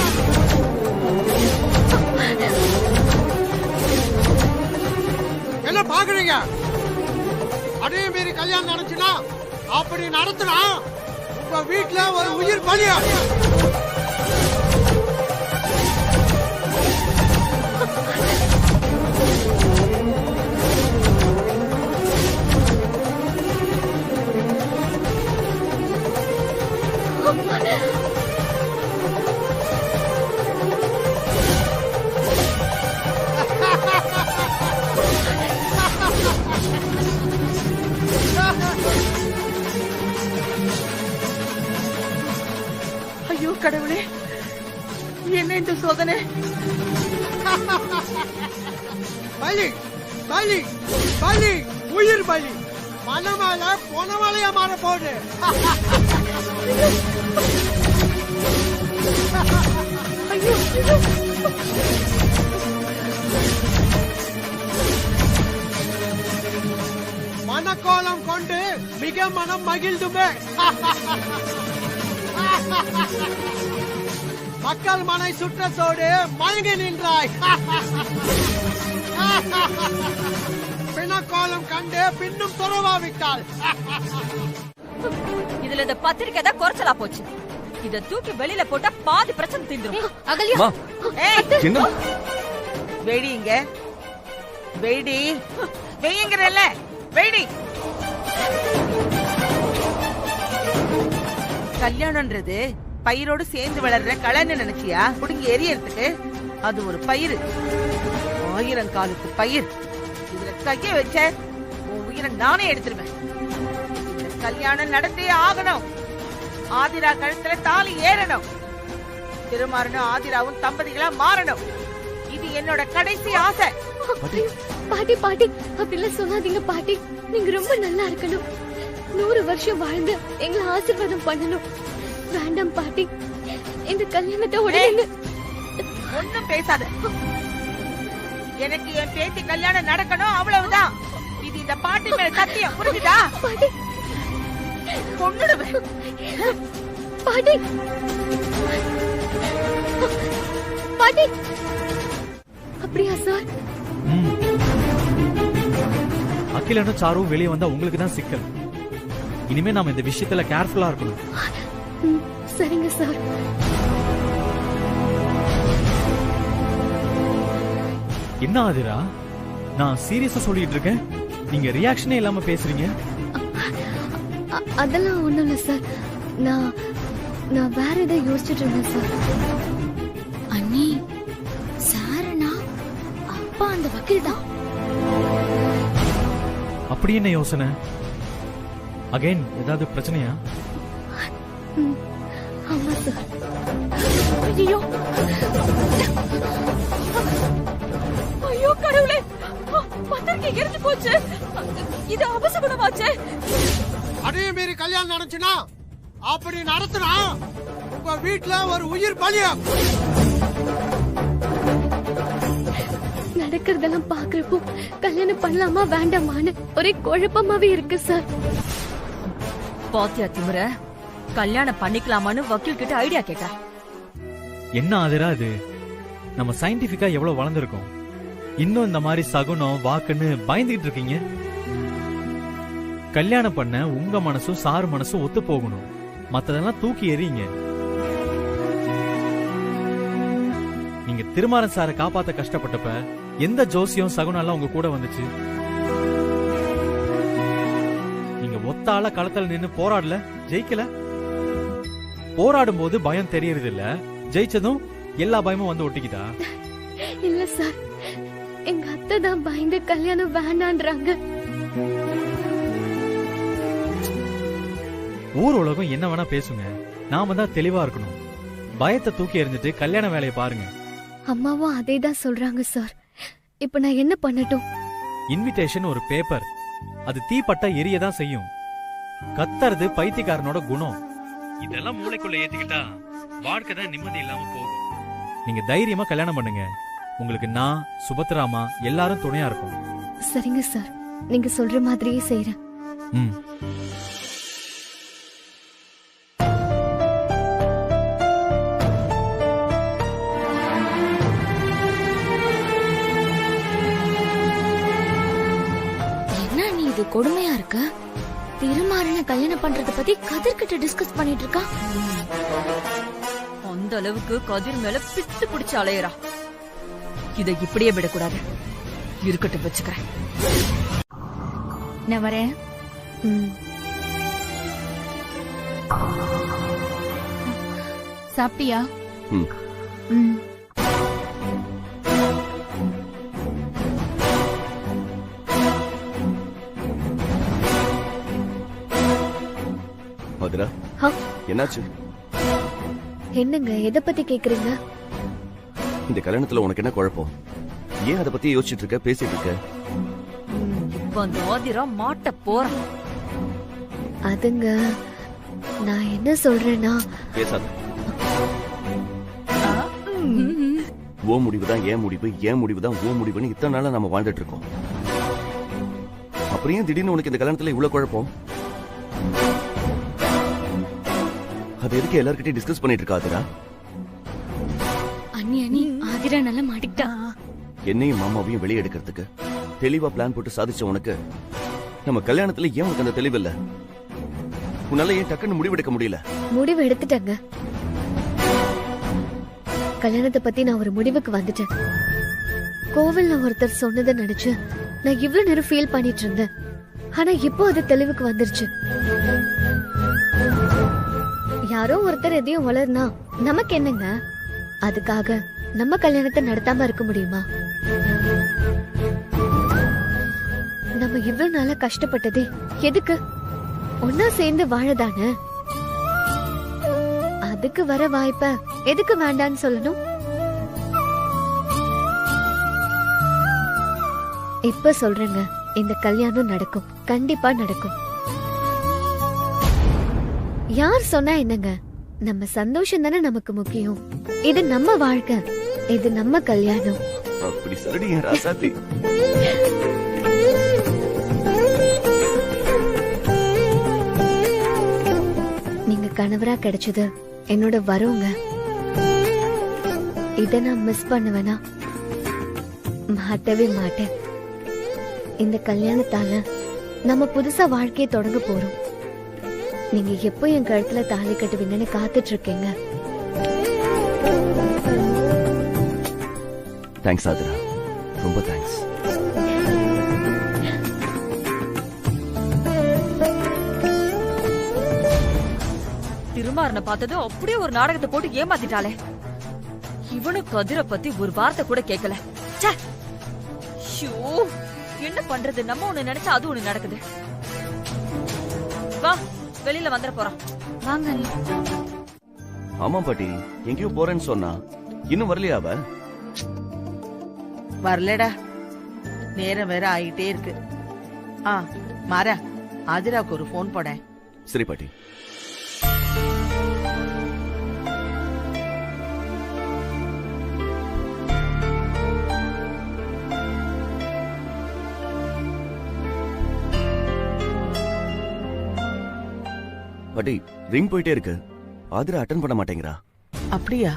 என்ன பாக்குறீங்க? அதே மாரி கல்யாணம் நடந்துச்சுன்னா அப்படி நடத்துனா உங்க வீட்டுல ஒரு உயிர் பலியா. ஐயோ கடவுளே, என்ன இந்த சோதனை? பலி பலி பலி, உயிர் பலி. மனமால பொனமாலையா மாற போடு. மனக்கோலம் கொண்டு மிக மனம் மகிழ்ந்துமே. மக்கள் மனை சுற்றத்தோடு மயங்கி நின்றாய். பிணக்கோலம் கண்டு பின்னும் துறவாவிட்டாள். இதுல இந்த பத்திரிக்கை தான் குறைச்சலா போச்சு. இத தூக்கி வெளியில போட்டா பாதி பிரச்சனை தீந்துரும். அகல்யா, என்ன வெடிங்க, வெடி வெய்யுங்கிறல்ல, வெடி. கல்யாணம்ன்றது பயிரோடு சேர்ந்து வளர்ற களைன்னு நினைச்சியா? புடுங்கி எரியறதுக்கு அது ஒரு பயிர், 1000 காலத்து பயிர். இதுல கைய வச்ச உன் உயிரை நானே எடுத்துருவேன். இந்த கல்யாணம் நடந்தே ஆகணும். ஆதிரா கழுத்துல தாலி ஏறணும். திருமாறனும் ஆதிராவும் தம்பதிகளா மாறணும். இது என்னோட கடைசி ஆசை. பாட்டி பாட்டி அப்படிலாம் சொல்லாதீங்க பாட்டி. நீங்க ரொம்ப நல்லா இருக்கணும். 100 வருஷம் வாழ்ந்து எங்களை ஆசீர்வாதம் பண்ணணும். வேண்டாம் பாட்டி, இந்த கல்யாணத்தை உடனே. ஒண்ணும் பேசாத. எனக்கு என் பேத்தி கல்யாணம் நடக்கணும், அவ்வளவுதான். இது இந்த பாட்டி மேல சத்தியம், புரிஞ்சுதா? பாட்டி கொன்னுடுவேன். பாட்டி பாட்டி. அப்படியா சார்? அகிலனும் சாரும் வெளியே வந்தா உங்களுக்கு தான் சிக்கல். இனிமே நாம இந்த விஷயத்துல கேர்ஃபுல்லா இருக்கணும். சரிங்க சார். என்ன ஆதிரா, நான் சீரியஸா சொல்லிட்டு இருக்கேன், நீங்க ரியாக்ஷனே இல்லாம பேசுறீங்க. அதெல்லாம் ஒண்ணும் இல்ல சார். நான் வேற ஏதோ யோசிச்சுட்டு இருந்தேன் சார். அண்ணி, சாரனா அப்பா அந்த வக்கீல் தான். அப்படி என்ன யோசனை? அகைன் ஏதாவது பிரச்சனையா? ஆமா சார். ஐயோ ஐயோ கடவுளே, பத்திரிக்கை எரிஞ்சு போச்சு. இது அபசகுணமாச்சே. அதே மீறி கல்யாணம் நடந்துச்சுன்னா, அப்படி நடத்துனா உங்க வீட்டுல ஒரு உயிர் பலியம். நடக்கிறதெல்லாம் பாக்குறப்போ கல்யாணம் பண்ணலாமா வேண்டாமான்னு ஒரே குழப்பமாவே இருக்கு சார். பாத்தியா திமிர, கல்யாணம் பண்ணிக்கலாமான்னு வக்கீல் கிட்ட ஐடியா கேட்டா. என்ன ஆதிரா இது? நம்ம சயின்டிபிக்கா எவ்வளவு வளர்ந்துருக்கோம், இன்னும் இந்த மாதிரி சகுனம் வாக்குன்னு பயந்துகிட்டு இருக்கீங்க. கல்யாணம் பண்ண உங்க மனசும் சாரு மனசும் ஒத்து போகணும். மத்ததெல்லாம் தூக்கி எறியுங்க. நீங்க திருமாறன் சாரை காப்பாத்த கஷ்டப்பட்டப்ப எந்த ஜோசியம் சகுனம் உங்க கூட வந்துச்சு? நீங்க ஒத்தால களத்துல நின்னு போராடல, ஜெயிக்கல. போராடும் போது பயம் தெரியறது இல்ல, ஜெயிச்சதும் எல்லா பயமும் வந்து ஒட்டிக்கிட்டா? இல்ல சார், எங்க அத்தை தான் பயந்து கல்யாணம் வேண்டான்றாங்க. ஊர் உலகம் என்ன வேணா பேசுங்க, நாம தான் தெளிவா இருக்கணும். பயத்தை தூக்கி எறிஞ்சிட்டு கல்யாண வேலையை பாருங்க. அம்மாவும் அதே தான் சொல்றாங்க சார். இப்ப நான் என்ன பண்ணட்டும்? இன்விடேஷன் ஒரு பேப்பர், அது தீப்பட்டா எரியதான் செய்யும். கத்துறது பைத்தியக்காரனோட குணம். இதெல்லாம் மூளைக்குள்ள ஏத்திக்கிட்டா வாழ்க்கை தான் நிம்மதி இல்லாம போகும். நீங்க தைரியமா கல்யாணம் பண்ணுங்க. உங்களுக்கு நான், சுபத்ராமா எல்லாரும் துணையா இருக்கும். சரிங்க சார், நீங்க சொல்ற மாதிரியே செய்யறேன். என்ன நீ இது கொடுமையா இருக்க? திருமாறனை கல்யாணம் பண்றத பத்தி கதிர்கிட்ட டிஸ்கஸ் பண்ணிட்டு இருக்கா. அந்த அளவுக்கு கதிர் மேல பித்து பிடிச்சு அலையறா. இதை இப்படியே விடக்கூடாது. இருக்கட்டும், வச்சுக்கிறேன். நான் வரேன். சாப்பிட்டியா? ஆதிரா, என்னாச்சு? என்னங்க, எதை பத்தி கேக்குறீங்க? இந்த கல்யாணத்துல உனக்கு என்ன குழப்பம்? ஏன் அதை பத்தி யோசிச்சுட்டு இருக்க, பேசிட்டு இருக்க? அந்த ஆதிரா மாட்ட போறான். அதுங்க, நான் என்ன சொல்றேன்னா, பேசாத. ஓ முடிவுதான் ஏன் முடிவு, ஏன் முடிவுதான் ஓ முடிவுன்னு இத்தனை நாளா நம்ம வாழ்ந்துட்டு இருக்கோம். அப்புறம் ஏன் திடீர்னு உனக்கு இந்த கல்யாணத்துல இவ்வளவு குழப்பம்? அது எதுக்கு எல்லார்கிட்டயும் டிஸ்கஸ் பண்ணிட்டு இருக்கா ஆதிரா? அண்ணி ஆதிரா நல்லா மாட்டிக்கிட்டா. என்னையும் மாமாவையும் வெளியே எடுக்கிறதுக்கு தெளிவா பிளான் போட்டு சாதிச்ச உனக்கு நம்ம கல்யாணத்துல ஏன் உனக்கு அந்த தெளிவு இல்ல? உன்னால ஏன் டக்குன்னு முடிவெடுக்க முடியல? முடிவு எடுத்துட்டேங்க. கல்யாணத்தை பத்தி நான் ஒரு முடிவுக்கு வந்துட்டேன். கோவில்ல ஒருத்தர் சொன்னதை நினைச்சு நான் இவ்வளவு நேரம் ஃபீல் பண்ணிட்டு இருந்தேன். ஆனா இப்போ அது தெளிவுக்கு வந்துருச்சு. யாரோ ஒருத்தர் எதையும் வளர்னா நமக்கு என்னங்க? அதுக்காக நம்ம கல்யாணத்தை நடத்தாம இருக்க முடியுமா? நம்ம இவ்வளவு நாளா கஷ்டப்பட்டதே எதுக்கு? ஒன்னா சேர்ந்து வாழதானே. அதுக்கு வர வாய்ப்ப எதுக்கு வேண்டான்னு சொல்லணும்? இப்ப சொல்றேங்க, இந்த கல்யாணம் நடக்கும், கண்டிப்பா நடக்கும். யார் சொன்னா என்னங்க? நம்ம சந்தோஷம் தானே நமக்கு முக்கியம். இது நம்ம வாழ்க்கை, இது நம்ம கல்யாணம். அப்படி சொல்லி ராசாத்தி. நீங்க கணவரா கிடைச்சது என்னோட வரவுங்க. இத நான் மிஸ் பண்ணுவேனா? மாட்டவே மாட்டேன். இந்த கல்யாணத்தால நம்ம புதுசா வாழ்க்கையை தொடங்க போறோம். நீங்க எப்போ என் கழுத்துல தாலி கட்டுவீங்கன்னு காத்துட்டு இருக்கீங்க. தேங்க்ஸ் ஆதிரா, ரொம்ப தேங்க்ஸ். திருமாறனை பார்த்தது அப்படியே ஒரு நாடகத்தை போட்டு ஏமாத்திட்டாளே. இவனும் கதிரை பத்தி ஒரு வார்த்தை கூட கேட்கல. என்ன பண்றது? நம்ம ஒண்ணு நினைச்சா அது ஒண்ணு நடக்குது. வா, வெளியில வந்துட போறான். வாங்க. ஆமா பாட்டி, எங்கேயோ போறேன்னு சொன்னா இன்னும் வரலையா அவ? வரலடா, நேரம் வேற ஆயிட்டே இருக்கு. மாறா, ஆதிராவுக்கு ஒரு போன் போட. சரி பாட்டி. பாட்டி, ரிங் போயிட்டே இருக்கு. ஆதிரா அட்டன் பண்ண மாட்டேங்கிறா. அப்படியா?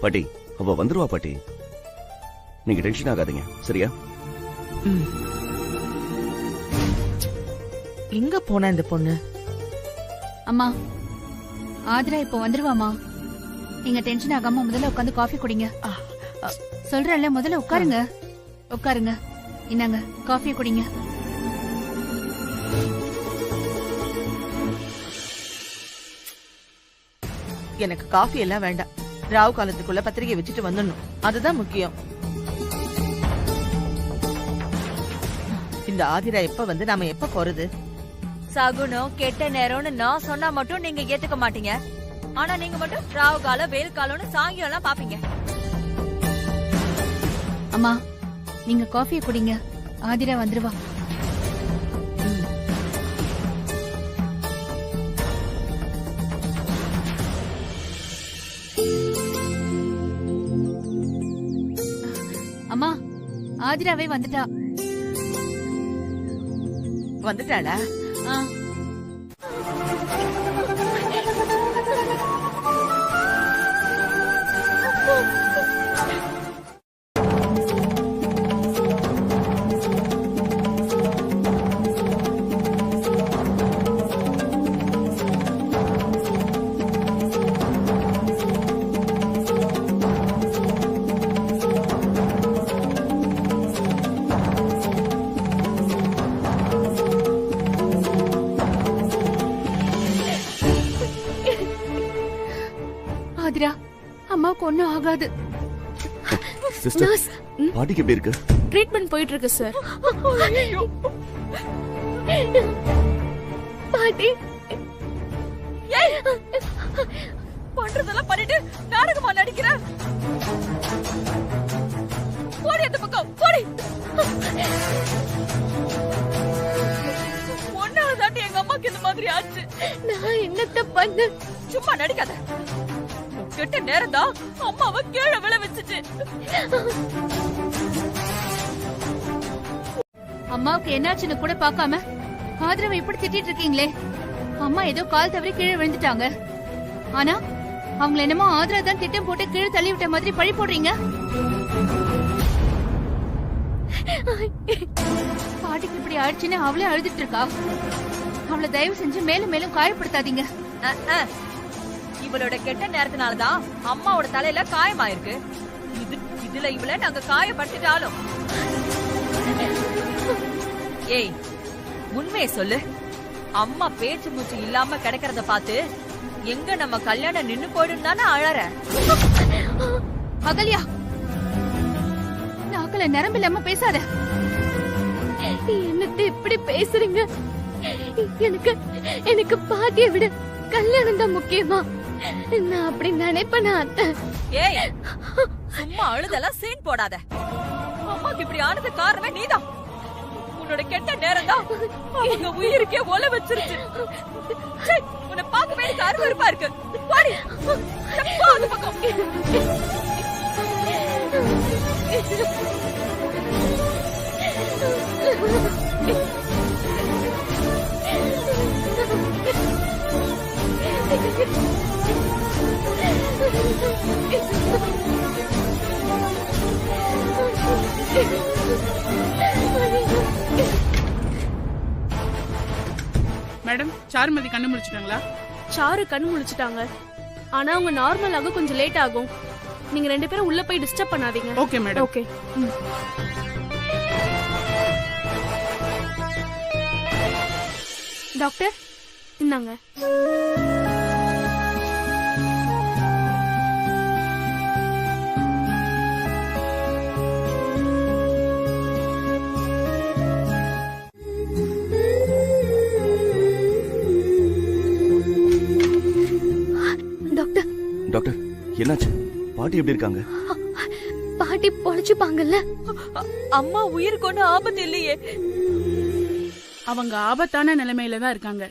பாட்டி, அவ வந்துருவா பாட்டி, நீங்க டென்ஷன் ஆகாதீங்க, சரியா? எங்க போன இந்த பொண்ணு? அம்மா, ஆதிரா இப்போ வந்துருவாமா. நீங்க டென்ஷன் ஆகாம முதல்ல உட்காந்து காஃபி குடிங்க. சொல்றேன்ல, முதல்ல உட்காருங்க. உட்காருங்க, இந்தாங்க காஃபி குடிங்க. எனக்கு காஃபி எல்லாம் வேண்டாம். ராவு காலத்துக்குள்ள பத்திரிகை வச்சுட்டு வந்துடணும், அதுதான் முக்கியம். இந்த ஆதிரா எப்ப வந்து நாம எப்ப போறது? சகுனம் கெட்ட நேரம்னு நான் சொன்னா மட்டும் நீங்க ஏத்துக்க மாட்டீங்க. ஆனா நீங்க மட்டும் ராவு காலம் வெயில் காலம்னு சாங்கியம் எல்லாம் பாப்பீங்க. அம்மா, நீங்க காஃபியை குடிங்க, ஆதிரா வந்துருவா. அம்மா, ஆதிராவே வந்துட்டா. வந்துட்டாளா? ஆதிரா, அம்மாவுக்கு ஒண்ணும் ஆகாது. சிஸ்டர், பாட்டிக்கு எப்படி இருக்கு? ட்ரீட்மெண்ட் போயிட்டு இருக்கு சார். பாட்டி, பண்றதெல்லாம் பண்ணிட்டு நாடகமா நடிக்கிற. போடி அந்த பக்கம், போடி. ஒன்னாலதாண்டி எங்க அம்மாக்கு இந்த மாதிரி ஆச்சு. நான் என்னத்த பண்ண? சும்மா நடிக்காத. கெட்ட நேரம் தான் அம்மாவை கீழே விழ வச்சுச்சு. அம்மாவுக்கு என்னாச்சுன்னு கூட பார்க்காம ஆதரவை இப்படி திட்டிட்டு இருக்கீங்களே. அம்மா ஏதோ கால் தவறி கீழே விழுந்துட்டாங்க. ஆனா அவங்கள என்னமோ ஆதரா தான் திட்டம் போட்டு கீழே தள்ளி விட்ட மாதிரி பழி போடுறீங்க. பாட்டிக்கு இப்படி ஆயிடுச்சுன்னு அவளே அழுதுட்டு இருக்கா. அவளை தயவு செஞ்சு மேலும் மேலும் காயப்படுத்தாதீங்க. இவளோட கெட்ட நேரத்தினாலதான் அம்மாவோட தலையில காயமாயிருக்கு. இதுல இவள நாங்க காயப்பட்டுட்டாலும். ஏய், உண்மையை சொல்லு. அம்மா பேச்சு மூச்சு இல்லாம கிடைக்கிறத பார்த்து எங்க நம்ம கல்யாணம் நின்னு போயிடும் தானே அழற. அகல்யா, நாக்கல நரம்பு இல்லாம பேசாத. என்னத்தை இப்படி பேசுறீங்க? எனக்கு எனக்கு பாட்டியை விட கல்யாணம் தான் முக்கியமா? நான் அப்படி நினைப்பேனா அத்தை? ஏய், சும்மா அழுதெல்லாம் சீன் போடாத. அம்மாக்கு இப்படி ஆனது காரணமே நீதான். உன்னோட கெட்ட நேரம் தான் அவங்க உயிருக்கே ஒல வச்சிருச்சு. உன்னை பார்க்கவே எனக்கு அருவருப்பா இருக்கு. பாடி அந்த பக்கம். மேடம், சாருமதி கண்ணு முடிச்சிட்டாங்களா? சாரு கண்ணு முழிச்சிட்டாங்க. ஆனா அவங்க நார்மல் ஆக கொஞ்சம் லேட் ஆகும். நீங்க 2 பேரும் உள்ள போய் டிஸ்டர்ப் பண்ணாதீங்க. Okay madam. ஓகே. டாக்டர் இந்தாங்க. டாக்டர் டாக்டர், என்னாச்சு? பாட்டி எப்படி இருக்காங்க? பாட்டி பொழைச்சுப்பாங்கல்ல? அம்மா உயிருக்கு ஒண்ணு ஆபத்து இல்லையே. அவங்க ஆபத்தான நிலைமையில தான் இருக்காங்க.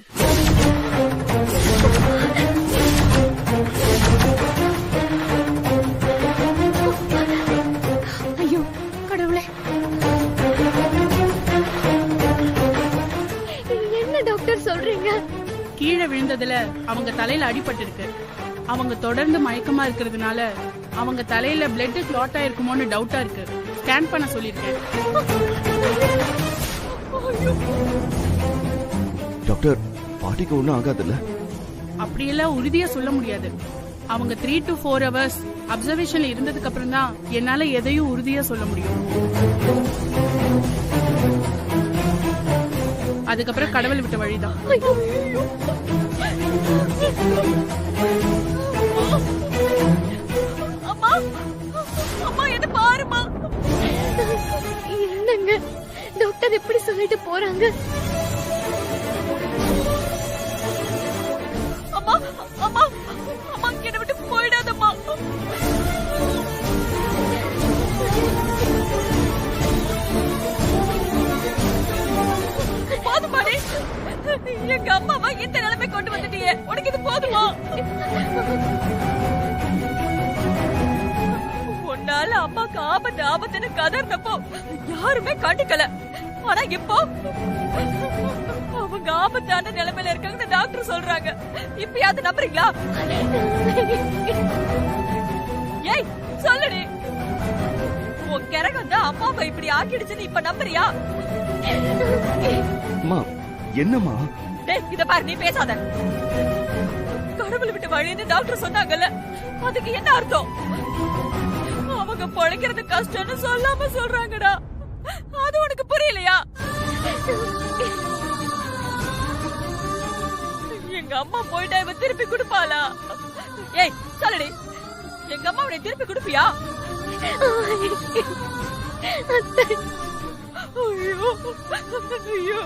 ஐயோ கடவுளே, என்ன டாக்டர் சொல்றீங்க? கீழே விழுந்ததுல அவங்க தலையில அடிபட்டு இருக்கு. அவங்க தொடர்ந்து மயக்கமா இருக்கிறதுனால அவங்க தலையில பிளட் கிளாட் ஆயிருக்குமோன்னு டவுட்டா இருக்கு. ஸ்கேன் பண்ண சொல்லிருக்கேன். டாக்டர், பாட்டிக்கு ஒண்ணும் ஆகாதுல்ல? அப்படியெல்லாம் உறுதியா சொல்ல முடியாது. அவங்க 3 to 4 hours அப்சர்வேஷன்ல இருந்ததுக்கு அப்புறம் தான் என்னால எதையும் உறுதியா சொல்ல முடியும். அதுக்கப்புறம் கடவுள் விட்ட வழிதான். அம்மா, அம்மா என்ன பாருமா. என்னங்க டாக்டர் இப்படி சொல்லிட்டு போறாங்க? அம்மா, அம்மா, அம்மா என்ன விட்டு போயிடாதம்மா. போதுமாடி, எங்க அம்மாவா இந்த நிலைமை கொண்டு வந்துட்டியே. உனக்கு இது போதுமா? உன்னால அம்மாக்கு ஆபத்து ஆபத்துன்னு கதர்னப்போ யாருமே கண்டுக்கல. ஆனா இப்போ அவங்க ஆபத்தான நிலைமையில இருக்காங்கன்னு டாக்டர் சொல்றாங்க. இப்பயாவது நம்புறீங்களா? ஏய் சொல்லுடி, உன் கிரகம் தான் அம்மாவை இப்படி ஆக்கிடுச்சுன்னு இப்ப நம்புறியா? அம்மா, என்னம்மா? டேய், இத பாரு, நீ பேசாத. கடவுள் விட்டு வழின்னு டாக்டர் சொன்னாங்கல்ல, அதுக்கு என்ன அர்த்தம்? அவங்க பொழைக்கிறது கஷ்டம்னு சொல்லாம சொல்றாங்கடா. அது உனக்கு புரியலையா? எங்க அம்மா போயிட்டா இவ திருப்பி கொடுப்பாளா? ஏய் சொல்லுடி, எங்க அம்மா உன்னை திருப்பி கொடுப்பியா? ஐயோ,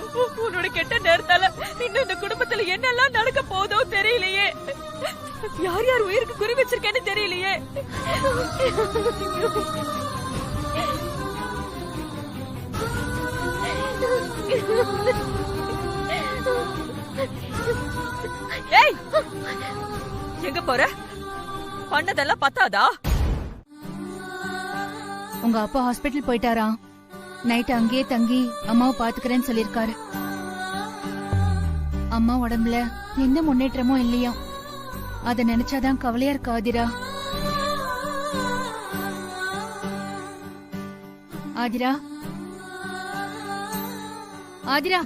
உன்னோட கெட்ட நேரத்தால இன்னும் இந்த குடும்பத்துல என்னெல்லாம் நடக்க போதோ தெரியலையே. யார் யார் உயிருக்கு குறி வச்சிருக்கேன்னு தெரியலையே. ஏய், எங்க போற? பண்ணதெல்லாம் பத்தாதா? உங்க அப்பா ஹாஸ்பிட்டல் போயிட்டாரா? நைட் அங்கேயே தங்கி அம்மாவை பாத்துக்கிறேன்னு சொல்லிருக்காரு. அம்மா உடம்புல எந்த முன்னேற்றமும் இல்லையா, அத நினைச்சாதான் கவலையா இருக்கு ஆதிரா. ஆதிரா, ஆதிரா.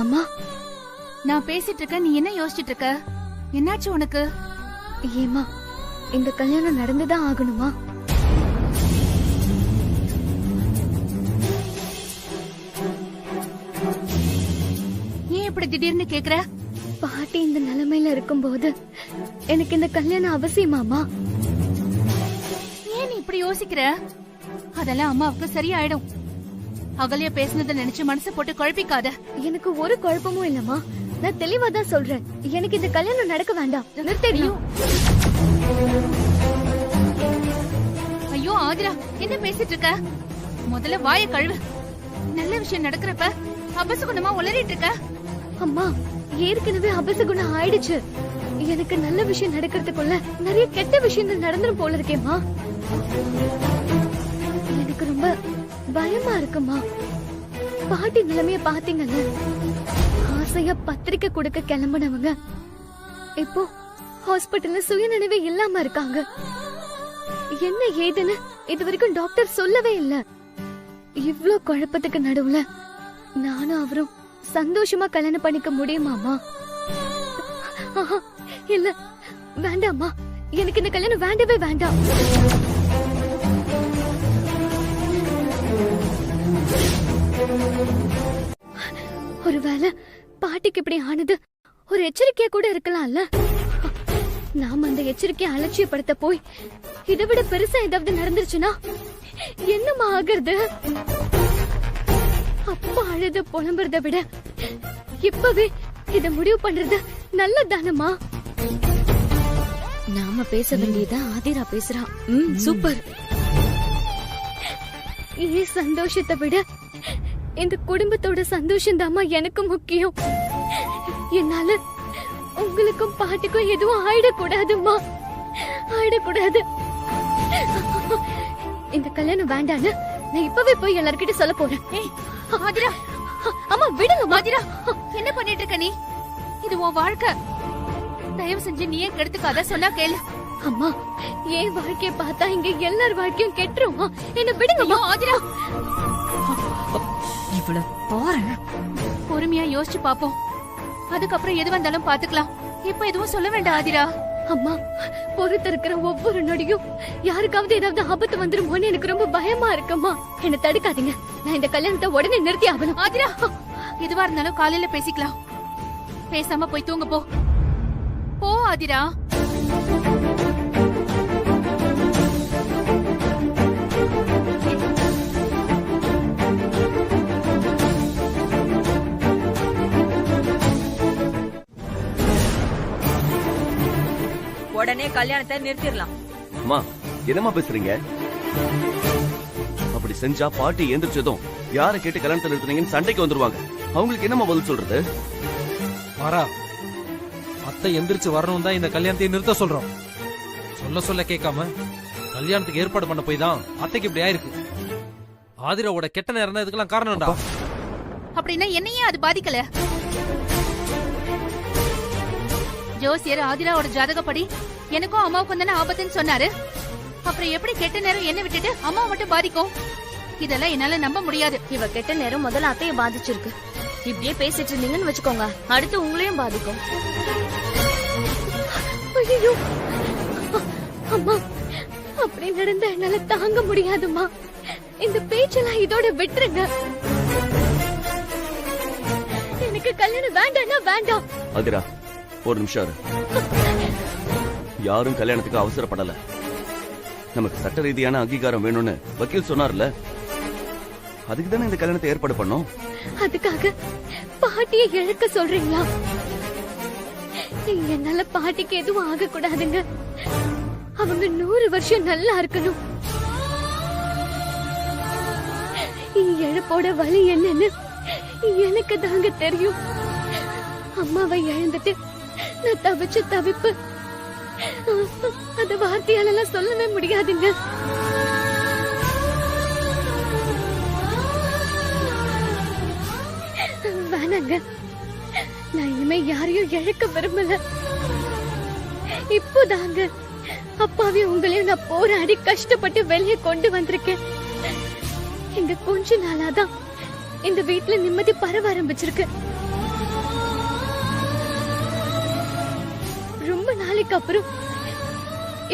அம்மா, நான் பேசிட்டு இருக்க, நீ என்ன யோசிச்சுட்டு இருக்க? என்னாச்சு உனக்கு? ஏமா, இந்த கல்யாணம் நடந்துதான் ஆகணுமா? ஏன் இப்படி திடீர்னு கேக்குற? பாட்டி இந்த நிலைமையில இருக்கும்போது எனக்கு இந்த கல்யாணம் அவசியமாமா? ஏன் நீ இப்படி யோசிக்கிற? அதெல்லாம் அம்மாவுக்கு சரியாயிடும். அகல்யா பேசுனதை நினைச்சு மனசு போட்டு குழப்பிக்காத. எனக்கு ஒரு குழப்பமும் இல்லம்மா, நான் தெளிவா தான் சொல்றேன். எனக்கு இந்த கல்யாணம் நடக்க வேண்டாம். நிறுத்தறியும். ஐயோ ஆதிரா, என்ன பேசிட்டு இருக்க? முதல்ல வாய கழுவு. நல்ல விஷயம் நடக்கிறப்ப அபசகுணமா உளறிட்டு இருக்க. அம்மா, ஏற்கனவே அபசகுணம் ஆயிடுச்சு. எனக்கு நல்ல விஷயம் நடக்கிறதுக்குள்ள நிறைய கெட்ட விஷயங்கள் நடந்துரும் போல இருக்கேம்மா. எனக்கு ரொம்ப பயமா இருக்குமா. பாட்டி நிலைமைய பாத்தீங்கல்ல, ஆசையா பத்திரிக்கை கொடுக்க கிளம்பினவங்க இப்போ ஹாஸ்பிட்டல்ல சுயநினைவே இல்லாம இருக்காங்க. என்ன ஏதுன்னு இது வரைக்கும் டாக்டர் சொல்லவே இல்ல. இவ்ளோ குழப்பத்துக்கு நடுவுல நானும் அவரும் சந்தோஷமா கல்யாணம் பண்ணிக்க முடியுமாமா? இல்ல, வேண்டாமா. எனக்கு இந்த கல்யாணம் வேண்டவே வேண்டாம். ஒருவேளை பாட்டிக்கு இப்படி ஆனது ஒரு எச்சரிக்கையா கூட இருக்கலாம்ல. நாம அந்த எச்சரிக்கையை அலட்சியப்படுத்த போய் இதை விட பெருசா ஏதாவது நடந்துருச்சுன்னா என்னமா ஆகுறது? அப்பா அழுது புலம்புறத விட இப்பவே இத முடிவு பண்றது நல்லதானமா? நாம பேச வேண்டியதா ஆதிரா பேசுறா. சூப்பர். சந்தோஷத்தை விட இந்த குடும்பத்தோட சந்தோஷம் தாமா எனக்கு முக்கியம். என்னால உங்களுக்கும் பாட்டுக்கும் எதுவும் ஆயிடக்கூடாதுமா, ஆயிடக்கூடாது. இந்த கல்யாணம் வேண்டான்னு நான் இப்பவே போய் எல்லார்கிட்ட சொல்ல போறேன். ஆதிரா, அம்மா விடுங்க. ஆதிரா, என்ன பண்ணிட்டு இருக்க நீ? இது உன் வாழ்க்கை. தயவு செஞ்சு நீ ஏன் கெடுத்துக்காத, சொன்னா கேளு. அம்மா, என் வாழ்க்கைய பார்த்தா இங்க எல்லார் வாழ்க்கையும் கெட்டுருமா? என்ன விடுங்கம்மா. ஆதிரா, இவ்வளவு பாரு. பொறுமையா யோசிச்சு பாப்போம். அதுக்கப்புறம் எது வந்தாலும் பாத்துக்கலாம். இப்ப எதுவும் சொல்ல வேண்டாம் ஆதிரா. அம்மா, பொறுத்து இருக்கிற ஒவ்வொரு நொடியும் யாருக்காவது ஏதாவது ஆபத்து வந்துருமோன்னு எனக்கு ரொம்ப பயமா இருக்குமா. என்ன தடுக்காதீங்க. நான் இந்த கல்யாணத்தை உடனே நிறுத்தி ஆகணும். ஆதிரா, எதுவா இருந்தாலும் காலையில பேசிக்கலாம். பேசாம போய் தூங்க போ. போ ஆதிரா. உடனே கல்யாணத்தை நிறுத்திடலாம். அம்மா, என்னம்மா பேசுறீங்க? அப்படி செஞ்சா பாட்டி எந்திரிச்சதும் யாரை கேட்டு கல்யாணத்தை நிறுத்துனீங்கன்னு சண்டைக்கு வந்துருவாங்க. அவங்களுக்கு என்னம்மா பதில் சொல்றது? மாறா, அத்தை எந்திரிச்சு வரணும் தான் இந்த கல்யாணத்தை நிறுத்த சொல்றோம். சொல்ல கேட்காம கல்யாணத்துக்கு ஏற்பாடு பண்ண போய் தான் அத்தைக்கு இப்படி ஆயிருக்கு. ஆதிராவோட கெட்ட நேரம் தான் இதுக்கெல்லாம் காரணம்டா. அப்படின்னா என்னையே அது பாதிக்கல. ஜோசியர் ஆதிராவோட ஜாதகப்படி எனக்கும் அம்மாவுக்கும் தானே ஆபத்துன்னு சொன்னாரு. அப்புறம் எப்படி கெட்ட நேரம் என்ன விட்டுட்டு அம்மாவை மட்டும் பாதிக்கும்? இதெல்லாம் என்னால நம்ப முடியாது. இவ கெட்ட நேரம் முதல்ல அத்தைய பாதிச்சிருக்கு. இப்படியே பேசிட்டு இருந்தீங்கன்னு வச்சுக்கோங்க, அடுத்து உங்களையும் பாதிக்கும். ஐயோ அம்மா, அப்படி நடந்தா என்னால தாங்க முடியாதுமா. இந்த பேச்செல்லாம் இதோட விட்டுருங்க. எனக்கு கல்யாணம் வேண்டாம்னா வேண்டாம். ஆதிரா, ஒரு நிமிஷம். யாரும் கல்யாணத்துக்கு அவசரப்படல. நமக்கு சட்ட ரீதியான அங்கீகாரம் வேணும்னு வக்கீல் சொன்னார்ல, அதுக்கு தானே இந்த கல்யாணத்தை ஏற்பாடு பண்ணோம். அதுக்காக பாட்டியை இழக்க சொல்றீங்களா? என்னால பாட்டிக்கு எதுவும் ஆக கூடாதுங்க. அவங்க 100 வருஷம் நல்லா இருக்கணும். இழப்போட வலி என்னன்னு எனக்கு தாங்க தெரியும். அம்மாவை இழந்துட்டு நான் தவிச்ச தவிப்பு அத வார்த்தையால சொல்லவே முடியாதுங்க. வேணாங்க. நான் இனிமே யாரையும் இழக்க விரும்பல. இப்போதாங்க அப்பாவே உங்களையும் நான் போராடி கஷ்டப்பட்டு வெளியே கொண்டு வந்திருக்கேன். இங்க கொஞ்ச நாளாதான் இந்த வீட்டுல நிம்மதி பரவ ஆரம்பிச்சிருக்கு. ரொம்ப நாளைக்கு அப்புறம்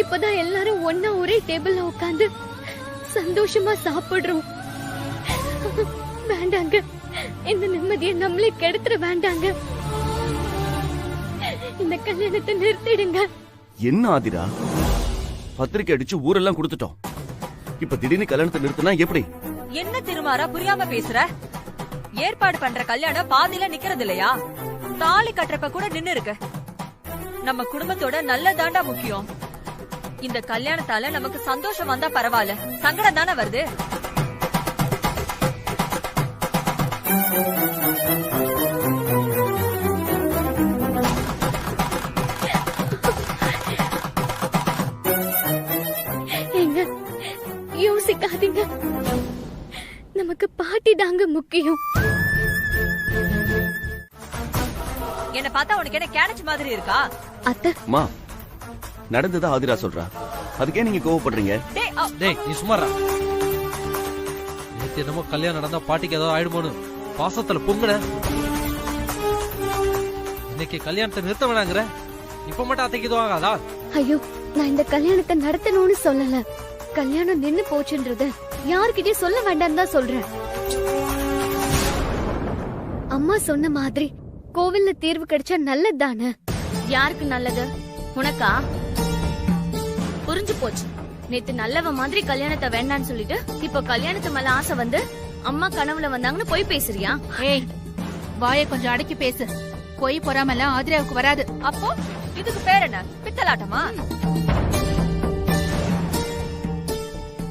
இப்பதான் எல்லாரும் ஒன்னா ஒரே டேபிள்ல உட்கார்ந்து சந்தோஷமா சாப்பிடுறோம். வேண்டாங்க, இந்த நிம்மதியை நம்மளே கெடுத்துட வேண்டாங்க. இந்த கல்யாணத்தை நிறுத்திடுங்க. என்ன ஆதிரா, பத்திரிக்கை அடிச்சு ஊரெல்லாம் கொடுத்துட்டோம். இப்ப திடீர்னு கல்யாணத்தை நிறுத்தினா எப்படி? என்ன திருமாரா புரியாம பேசுற? ஏற்பாடு பண்ற கல்யாணம் பாதியில நிக்கிறது இல்லையா? தாலி கட்டுறப்ப கூட நின்னு இருக்கு. நம்ம குடும்பத்தோட நல்லதாண்டா முக்கியம். இந்த கல்யாணத்தால நமக்கு சந்தோஷம் வந்தா பரவாயில்ல, சங்கடம் தானே வருது. யோசிக்காதீங்க, நமக்கு பாட்டி தாங்க முக்கியம். என்ன பார்த்தா உனக்கு என்ன கேனச்சு மாதிரி இருக்கா? அத்தை மா, நடந்ததா ஆதிரா சொல்றா, அதுக்கே நீங்க கோவப்படுறீங்க? டேய் நீ சும்மாரா. நேத்து என்னமோ கல்யாணம் நடந்தா பாட்டிக்கு ஏதாவது ஆயிடுமோன்னு பாசத்துல பொங்குன. இன்னைக்கு கல்யாணத்தை நிறுத்த வேணாங்கிற, இப்ப மட்டும் அத்தைக்கு இது ஆகாதா? ஐயோ, நான் இந்த கல்யாணத்தை நடத்தணும்னு சொல்லல. கல்யாணம் நின்னு போச்சுன்றது யார்கிட்டயும் சொல்ல வேண்டாம் தான் சொல்றேன். அம்மா சொன்ன மாதிரி கோவில்ல தீர்வு கிடைச்சா நல்லது தானே. யாருக்கு நல்லது? உனக்கா? புரிஞ்சு போச்சு. நேத்து நல்லவ மாதிரி கல்யாணத்தை வேண்டான்னு சொல்லிட்டு இப்ப கல்யாணத்து மேல ஆசை வந்து அம்மா கனவுல வந்தாங்கன்னு போய் பேசுறியா? ஏய், வாயை கொஞ்சம் அடக்கி பேசு. போய் பொறாமலாம் ஆதிராவுக்கு வராது. அப்போ இதுக்கு பேர் என்ன? பித்தலாட்டமா?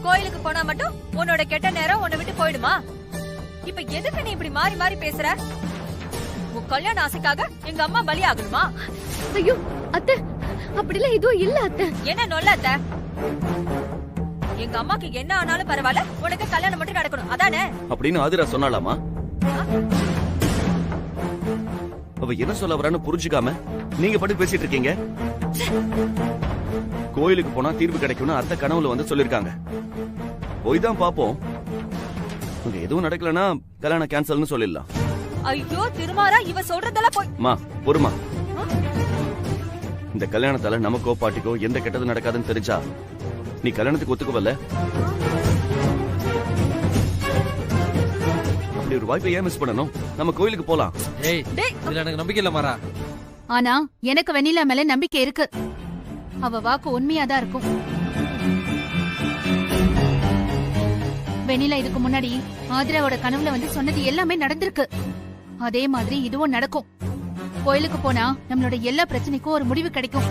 கோயிலுக்கு போனா மட்டும் உன்னோட கெட்ட நேரம் உன்னை விட்டு போயிடுமா? இப்ப எதுக்கு நீ இப்படி மாறி மாறி பேசுற? உன் கல்யாண ஆசைக்காக எங்க அம்மா பலி ஆகணுமா? ஐயோ அத்தை, அப்படிலாம் எதுவும் இல்ல அத்தை. என்ன நொல்ல அத்தை? எங்க அம்மாக்கு என்ன ஆனாலும் பரவாயில்ல, உனக்கு கல்யாணம் மட்டும் நடக்கணும், அதானே? அப்படின்னு ஆதிரா சொன்னாலாமா? அவ என்ன சொல்ல வரான்னு புரிஞ்சுக்காம நீங்க பட்டு பேசிட்டு இருக்கீங்க. கோயிலுக்கு போனா தீர்வு கிடைக்கும்னு அத்தை கனவுல வந்து சொல்லிருக்காங்க. போய் தான் பாப்போம். அங்க எதுவும் நடக்கலன்னா கல்யாணம் கேன்சல்னு சொல்லிடலாம். ஐயோ திருமாரா, இவ சொல்றதெல்லாம் போய். மா பொறுமா, இந்த கல்யாணத்தால நமக்கோ பாட்டிக்கோ எந்த கெட்டது நடக்காதுன்னு தெரிஞ்சா நீ கல்யாணத்துக்கு ஒத்துக்குவல்ல? அப்படி ஒரு வாய்ப்பை ஏன் மிஸ் பண்ணணும்? நம்ம கோயிலுக்கு போலாம். ஏய், இதுல எனக்கு நம்பிக்கை இல்ல மாறா. ஆனா எனக்கு வெண்ணிலா மேல நம்பிக்கை இருக்கு. அவ வாக்கு உண்மையாதான் இருக்கும். வெண்ணிலா இதுக்கு முன்னாடி ஆதிராவோட கனவுல வந்து சொன்னது எல்லாமே நடந்திருக்கு. அதே மாதிரி இதுவும் நடக்கும். கோயிலுக்கு போனா நம்மளோட எல்லா பிரச்சனைக்கும் ஒரு முடிவு கிடைக்கும்.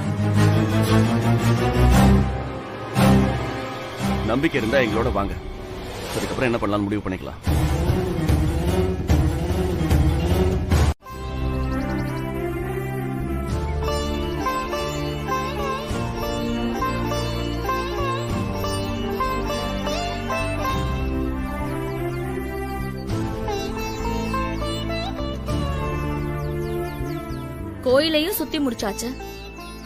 நம்பிக்கை இருந்தா எங்களோட வாங்க, அதுக்கப்புறம் என்ன பண்ணலாம்னு முடிவு பண்ணிக்கலாம். கோயிலையும் சுத்தி முடிச்சாச்சு.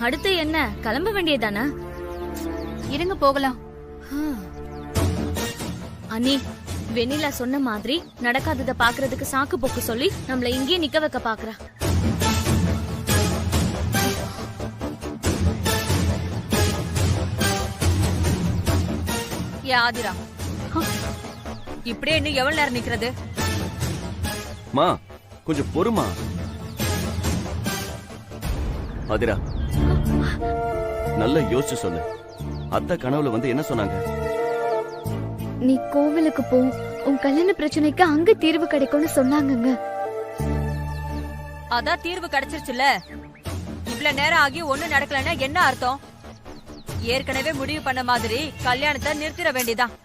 அடுத்து என்ன, கிளம்ப வேண்டியதானே? இருங்க போகலாம். அனி, வெண்ணிலா சொன்ன மாதிரி நடக்காதத பாக்குறதுக்கு சாக்கு போக்கு சொல்லி நம்மள இங்கே நிக்க வைக்க பாக்குறா. ஏ ஆதிரா, இப்படியே இன்னும் எவ்வளவு நேரம் நிக்கிறது? மா கொஞ்சம் பொறுமா. ஆதிரா, நல்லா யோசிச்சு சொல்லு. அத்தை கனவுல வந்து என்ன சொன்னாங்க? நீ கோவிலுக்கு போ, உன் கல்யாண பிரச்சனைக்கு அங்க தீர்வு கிடைக்கும்னு சொன்னாங்கங்க. அதான் தீர்வு கிடைச்சிருச்சுல. இவ்வளவு நேரம் ஆகி ஒண்ணு நடக்கலன்னா என்ன அர்த்தம்? ஏற்கனவே முடிவு பண்ண மாதிரி கல்யாணத்தை நிறுத்திட வேண்டியதான்.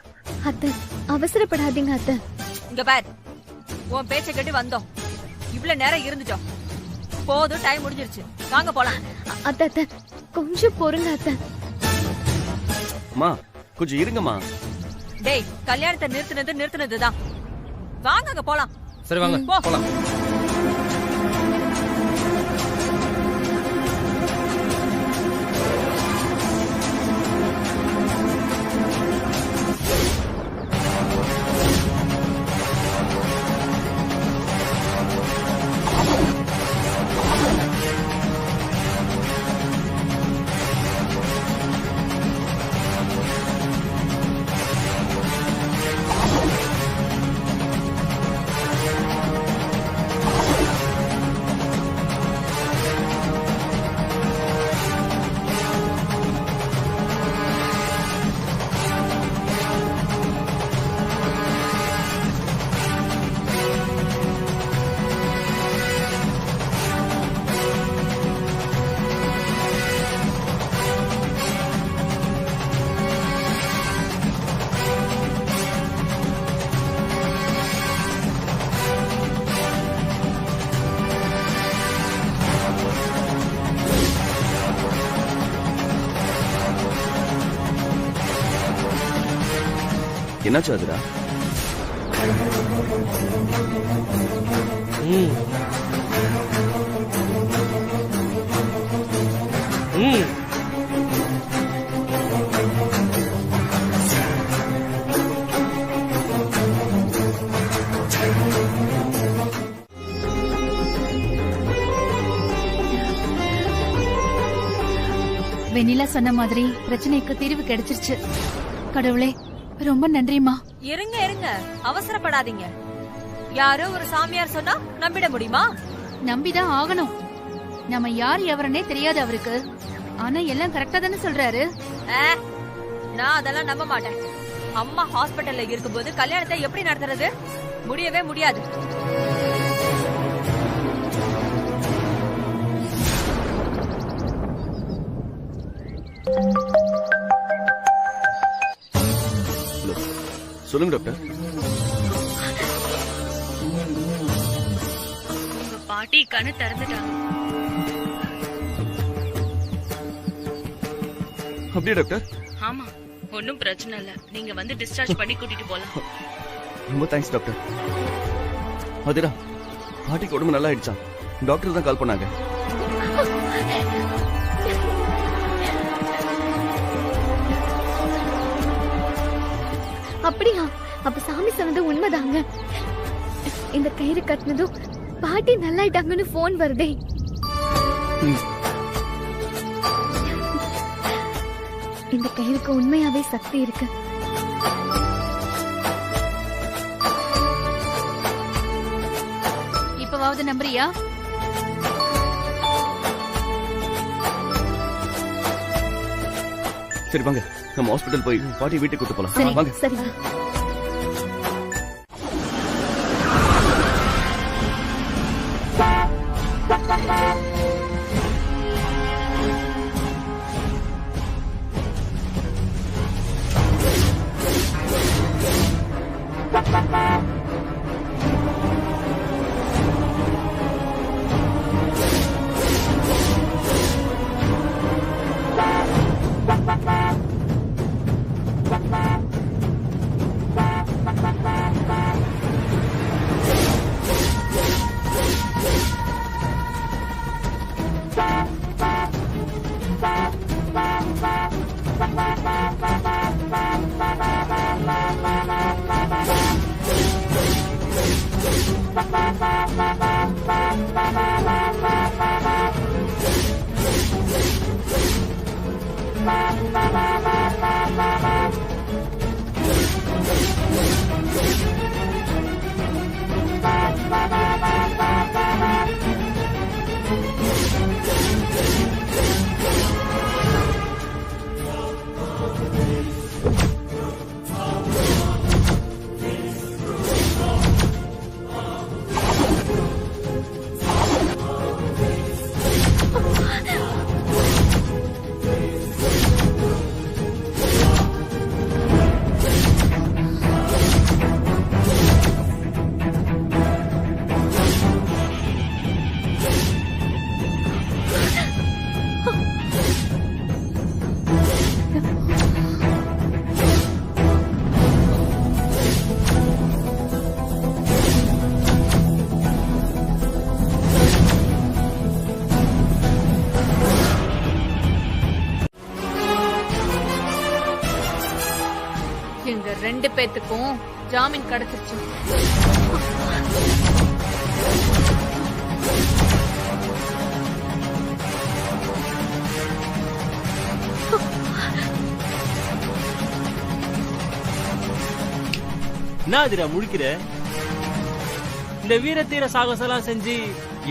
அத்தை அவசரப்படாதீங்க அத்தை. இங்க பார், உன் பேச்ச கேட்டு வந்தோம், இவ்வளவு நேரம் இருந்துட்டோம். போதும், டைம் முடிஞ்சிருச்சு, வாங்க போலாம். அத்தை அத்தை கொஞ்சம் பொறுங்க அத்தை. மா கொஞ்சம் இருங்கம்மா. டேய், கல்யாணத்தை நிறுத்தினதுதான். வாங்க போலாம். சரி வாங்க போலாம். என்னாச்சு ஆதிரா? வெண்ணிலா சொன்ன மாதிரி பிரச்சனைக்கு தீர்வு கிடைச்சிருச்சு. கடவுளே ரொம்ப நன்றிமா. இருங்க இருங்க, அவசரப்படாதீங்க. யாரோ ஒரு சாமியார் சொன்னா நம்பிட முடியுமா? நம்பிதான் ஆகணும். நம்ம யார் எவரனே தெரியாது அவருக்கு. ஆனா எல்லாம் கரெக்டா தானே சொல்றாரு. நான் அதெல்லாம் நம்ப மாட்டேன். அம்மா ஹாஸ்பிட்டல்ல இருக்கும்போது கல்யாணத்தை எப்படி நடத்துறது? முடியவே முடியாது. சொல்லுங்க டாக்டர். உங்க பாட்டி கண்ணு திறந்துட்டாங்க. அப்படியே டாக்டர்? ஆமா, ஒன்னும் பிரச்சனை இல்ல. நீங்க வந்து டிஸ்சார்ஜ் பண்ணி கூட்டிட்டு போலாம். ரொம்ப தேங்க்ஸ் டாக்டர். ஆதிரா, பாட்டிக்கு உடம்பு நல்லா ஆயிடுச்சா? டாக்டர் தான் கால் பண்ணாங்க. அப்படியா? அப்ப சாமி சொன்னது உண்மைதாங்க. இந்த கயிறு கட்டினதும் பாட்டி நல்லாயிட்டாங்கன்னு போன் வருதே. இந்த கயிறுக்கு உண்மையாவே சக்தி இருக்கு. இப்பவாவது நம்புறியா? சரி வாங்க, நம்ம ஹாஸ்பிடல் போய் பாட்டி வீட்டுக்கு கூட்டு போலாம். வாங்க. சரி. எங்க ரெண்டு பேத்துக்கும் ஜாமீன் கிடைச்சிருச்சு. என்ன ஆதிரா முழிக்கிற? இந்த வீர தீர சாகசம் எல்லாம் செஞ்சு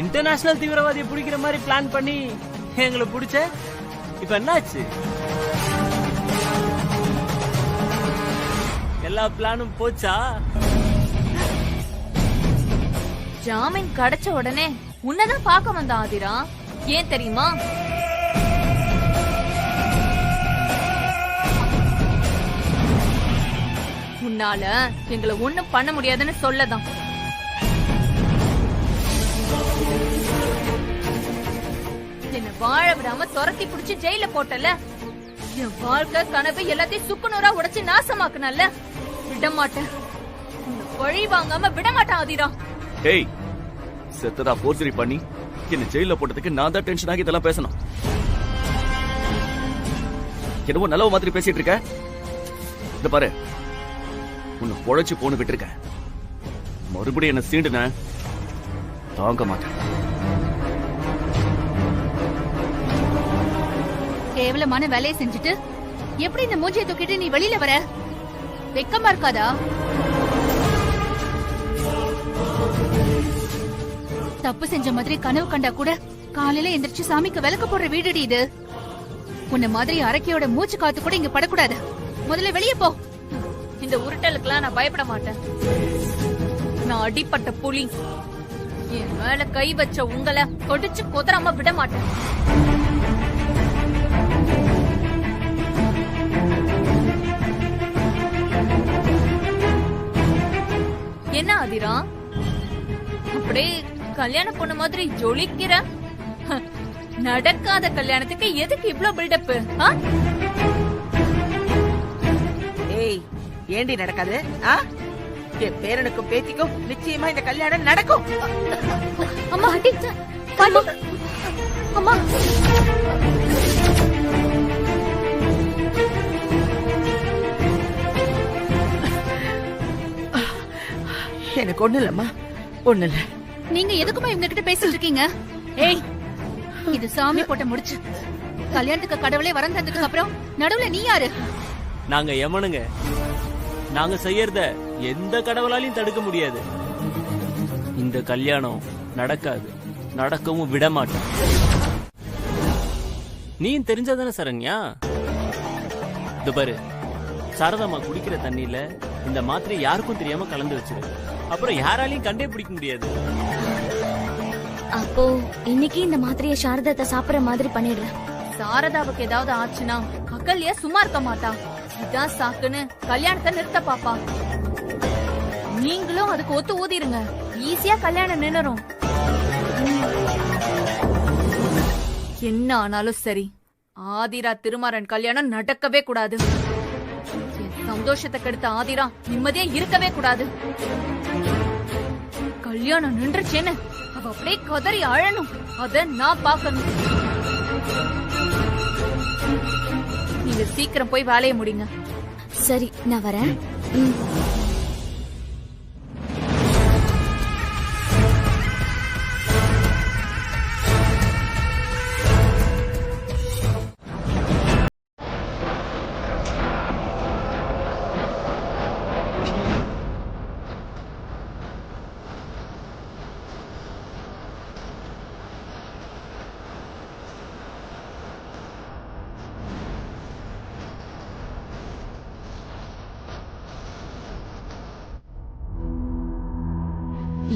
இன்டர்நேஷனல் தீவிரவாதியை பிடிக்கிற மாதிரி பிளான் பண்ணி எங்களை பிடிச்ச. இப்ப என்னாச்சு? எல்லா பிளானும் போச்சா? ஜாமீன் கிடைச்ச உடனே உன்னதான் பார்க்க வந்த ஆதிரா. ஏன் தெரியுமா? உன்னால எங்களை ஒண்ணும் பண்ண முடியாதுன்னு சொல்லதான். என்ன வாழ விடாம துரத்தி புடிச்சு ஜெயில போட்டல. என் வாழ்க்கை கனவு எல்லாத்தையும் சுக்குநூறா உடைச்சு நாசமாக்குனல்ல. விட மாட்டேன். உன்னை பழி வாங்காம விட மாட்டேன் ஆதிரா. ஏய், செத்ததா போர்ஜரி பண்ணி என்ன ஜெயில போட்டதுக்கு நான் தான் டென்ஷன் ஆகி இதெல்லாம் பேசணும். என்னவோ நல்லவ மாதிரி பேசிட்டு இருக்க. இந்த பாரு, உன்னை பொழைச்சு போன்னு விட்டு இருக்க. மறுபடியும் என்ன சீண்டுன தாங்க மாட்டேன். கேவலமான வேலையை செஞ்சுட்டு எப்படி இந்த மூஞ்சியை தூக்கிட்டு நீ வெளியில வர? வெக்கமா இருக்காதா? தப்பு செஞ்ச மாதிரி கனவு கண்டா கூட காலையில எந்திரிச்சு சாமிக்கு விளக்கு போடுற வீடுடி இது. உன்ன மாதிரி அரக்கையோட மூச்சு காத்து கூட இங்க படக்கூடாது. முதல்ல வெளியே போ. இந்த உருட்டலுக்குலாம் நான் பயப்பட மாட்டேன். நான் அடிப்பட்ட புலி. என் மேல கை வச்ச உங்களை கொடிச்சு கொதறாம விட மாட்டேன். என்ன ஆதிரா, அப்படியே கல்யாண பொண்ணு மாதிரி ஜொலிக்கிற? நடக்காத கல்யாணத்துக்கு எதுக்கு இவ்ளோ பில்டப்? ஏய், ஏண்டி நடக்காது? என் பேரனுக்கும் பேத்திக்கும் நிச்சயமா இந்த கல்யாணம் நடக்கும். அம்மா அடி, அம்மா, அம்மா. எனக்கு ஒண்ணு இல்லம்மா, ஒண்ணு இல்ல. நீங்க எதுக்குமா இவங்க கிட்ட பேசிட்டு இருக்கீங்க? ஏய், இது சாமி போட்ட முடிச்சு. கல்யாணத்துக்கு கடவுளே வரம் தந்ததுக்கு அப்புறம் நடுவுல நீ யாரு? நாங்க யமனுங்க. நாங்க செய்யறத எந்த கடவுளாலையும் தடுக்க முடியாது. இந்த கல்யாணம் நடக்காது, நடக்கவும் விட மாட்டோம். நீ தெரிஞ்சதானே சரண்யா? இது பாரு, சாரதாமா குடிக்கிற தண்ணியில இந்த மாத்திரை யாருக்கும் தெரியாம கலந்து வச்சிருக்கு. அப்புறம் யாராலையும் கண்டே பிடிக்க முடியாது. அப்போ இன்னைக்கு இந்த மாத்திரைய சாரதாத்தை சாப்பிடுற மாதிரி பண்ணிடுறேன். சாரதாவுக்கு ஏதாவது ஆச்சுன்னா அகல்யா சும்மா இருக்க மாட்டா. இதான் சாக்குன்னு கல்யாணத்தை நிறுத்த பாப்பா. நீங்களும் அதுக்கு ஒத்து ஊதிருங்க. ஈஸியா கல்யாணம் நின்னுரும். என்ன ஆனாலும் சரி, ஆதிரா திருமாறன் கல்யாணம் நடக்கவே கூடாது. சந்தோஷத்தை கெடுத்த ஆதிரா நிம்மதியா இருக்கவே கூடாது. கல்யாணம் நின்றுச்சேன்னு அவ அப்படியே கதறி அழணும். அத நான் பாக்கணும். நீங்க சீக்கிரம் போய் வேலையை முடிங்க. சரி, நான் வரேன்.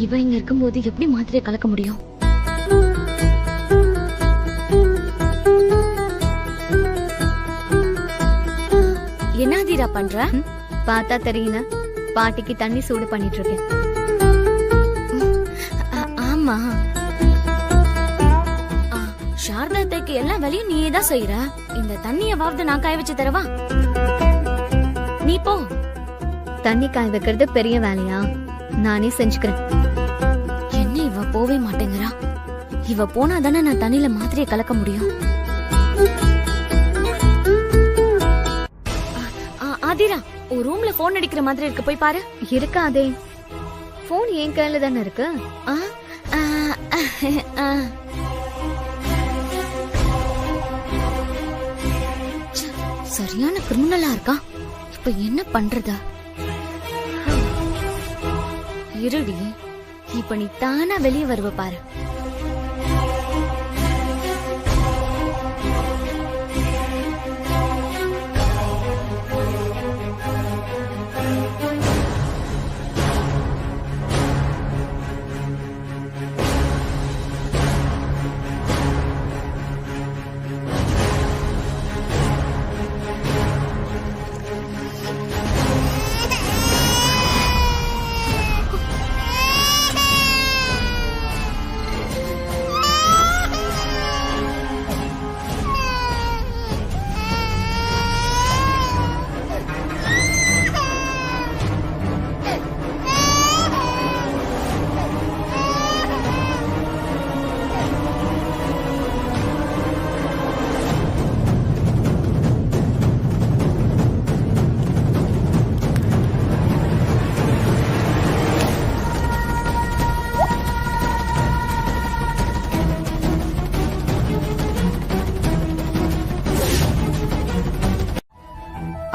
இவ இங்க இருக்கும்போது எப்படி மாத்திரையை கலக்க முடியும்? என்ன ஆதிரா பண்ற? பார்த்தா தெரியல, பாட்டிக்கு தண்ணி சூடு பண்ணிட்டு இருக்கேன். ஆமா, சாரதாத்தைக்கு எல்லா வேலையும் நீயே தான் செய்யற. இந்த தண்ணியவாவது நான் காய வச்சு தரவா? நீ போ. தண்ணி காய வைக்கிறது பெரிய வேலையா? நானே செஞ்சுக்கிறேன். என்ன இவ போவே மாட்டேங்கிறா? இவ போனாதானே நான் தண்ணியில மாத்திரையை கலக்க முடியும். ஆதிரா, ஒரு ரூம்ல போன் அடிக்கிற மாதிரி இருக்கு, போய் பாரு. இருக்காதே, போன் என் கையில தானே இருக்கு. சரியான கிரிமினலா இருக்கா. இப்ப என்ன பண்றதா? இருடி, இப்ப நீ தானா வெளியே வருவ பாரு.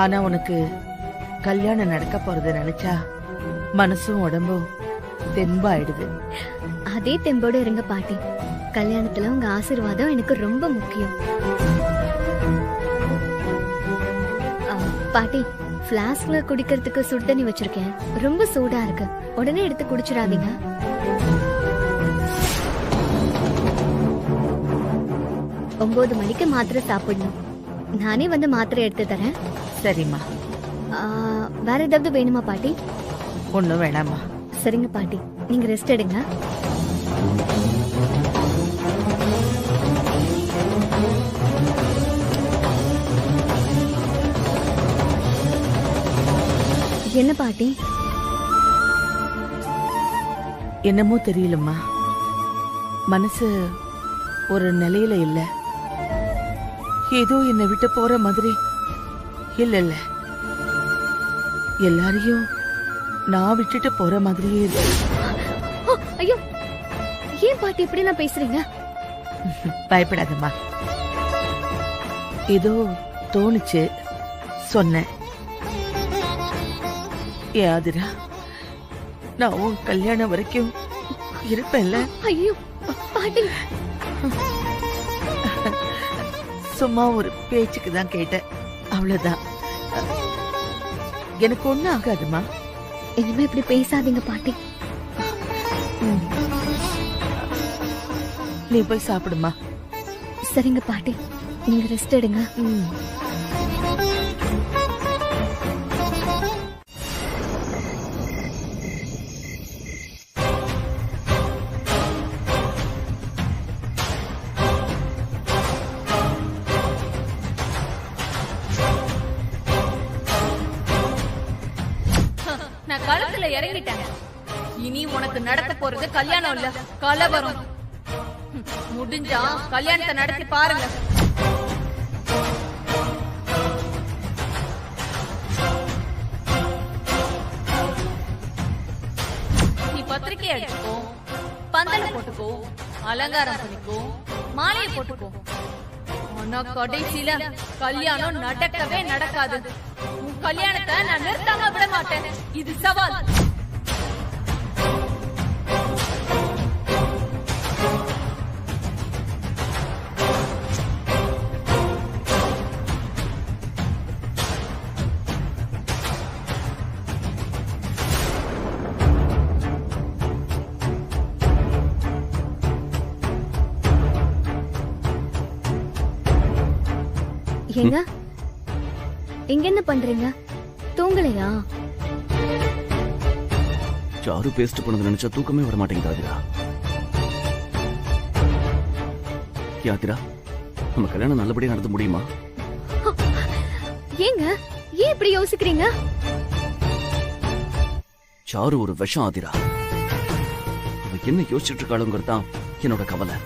ஆனா உனக்கு கல்யாணம் நடக்க போறத நினைச்சா மனசும் உடம்பும் தெம்பாயிடுது. அதே தெம்போட இருங்க பாட்டி. கல்யாணத்துல உங்க ஆசீர்வாதம் எனக்கு ரொம்ப முக்கியம். பாட்டி, பிளாஸ்க்ல குடிக்கிறதுக்கு சுடு தண்ணி வச்சிருக்கேன். ரொம்ப சூடா இருக்கு, உடனே எடுத்து குடிச்சிடாதீங்க. 9 மணிக்கு மாத்திரை சாப்பிடணும். நானே வந்து மாத்திரை எடுத்து தரேன். சரிம்மா. வேற ஏதாவது வேணுமா பாட்டி? ஒண்ணும் வேணாமா. சரிங்க பாட்டி, நீங்க ரெஸ்ட் எடுங்க. என்ன பாட்டி? என்னமோ தெரியலம்மா, மனசு ஒரு நிலையில இல்ல. ஏதோ என்னை விட்டு போற மாதிரி. இல்ல எல்லாரையும் நான் விட்டுட்டு போற மாதிரியே இருக்கு. ஐயோ, ஏன் பாட்டி இப்படி நான் பேசுறீங்க? பயப்படாதம்மா, ஏதோ தோணுச்சு சொன்னேன். ஆதிரா, நான் உன் கல்யாணம் வரைக்கும் இருப்பேன்ல. ஐயோ பாட்டி, சும்மா ஒரு பேச்சுக்கு தான் கேட்டேன், அவ்வளவுதான். எனக்கு ஒண்ணும் ஆகாதுமா. இனிமே இப்படி பேசாதீங்க பாட்டி. நீ போய் சாப்பிடுமா. சரிங்க பாட்டி, நீங்க ரெஸ்ட் எடுங்க. நான் களத்துல இறங்கிட்டேன். இனி உனக்கு நடக்க போறது கல்யாணம் இல்ல, கலவரம். முடிஞ்சா கல்யாணத்தை நடத்தி பாருங்க. நீ பத்திரிக்கை அடிச்சுக்கோ, பந்தல போட்டுக்கோ, அலங்காரம் பண்ணிக்கோ, மாலையை போட்டுக்கோ. ஆனா கடைசியில கல்யாணம் நடக்கவே நடக்காது. உன் கல்யாணத்தை நான் நிறுத்தாம விட மாட்டேன். இது சவால். எங்க இங்க என்ன பண்றீங்க? தூங்கலையா? சாரு பேஸ்ட் பண்ணது நினைச்சா தூக்கமே வர மாட்டேங்குது ஆதிரா. ஆதிரா, நம்ம கல்யாணம் நல்லபடியா நடத்த முடியுமா? ஏங்க ஏன் இப்படி யோசிக்கிறீங்க? சாரு ஒரு விஷம் ஆதிரா. அவ என்ன யோசிச்சுட்டு இருக்காளுங்கிறதான் என்னோட கவலை.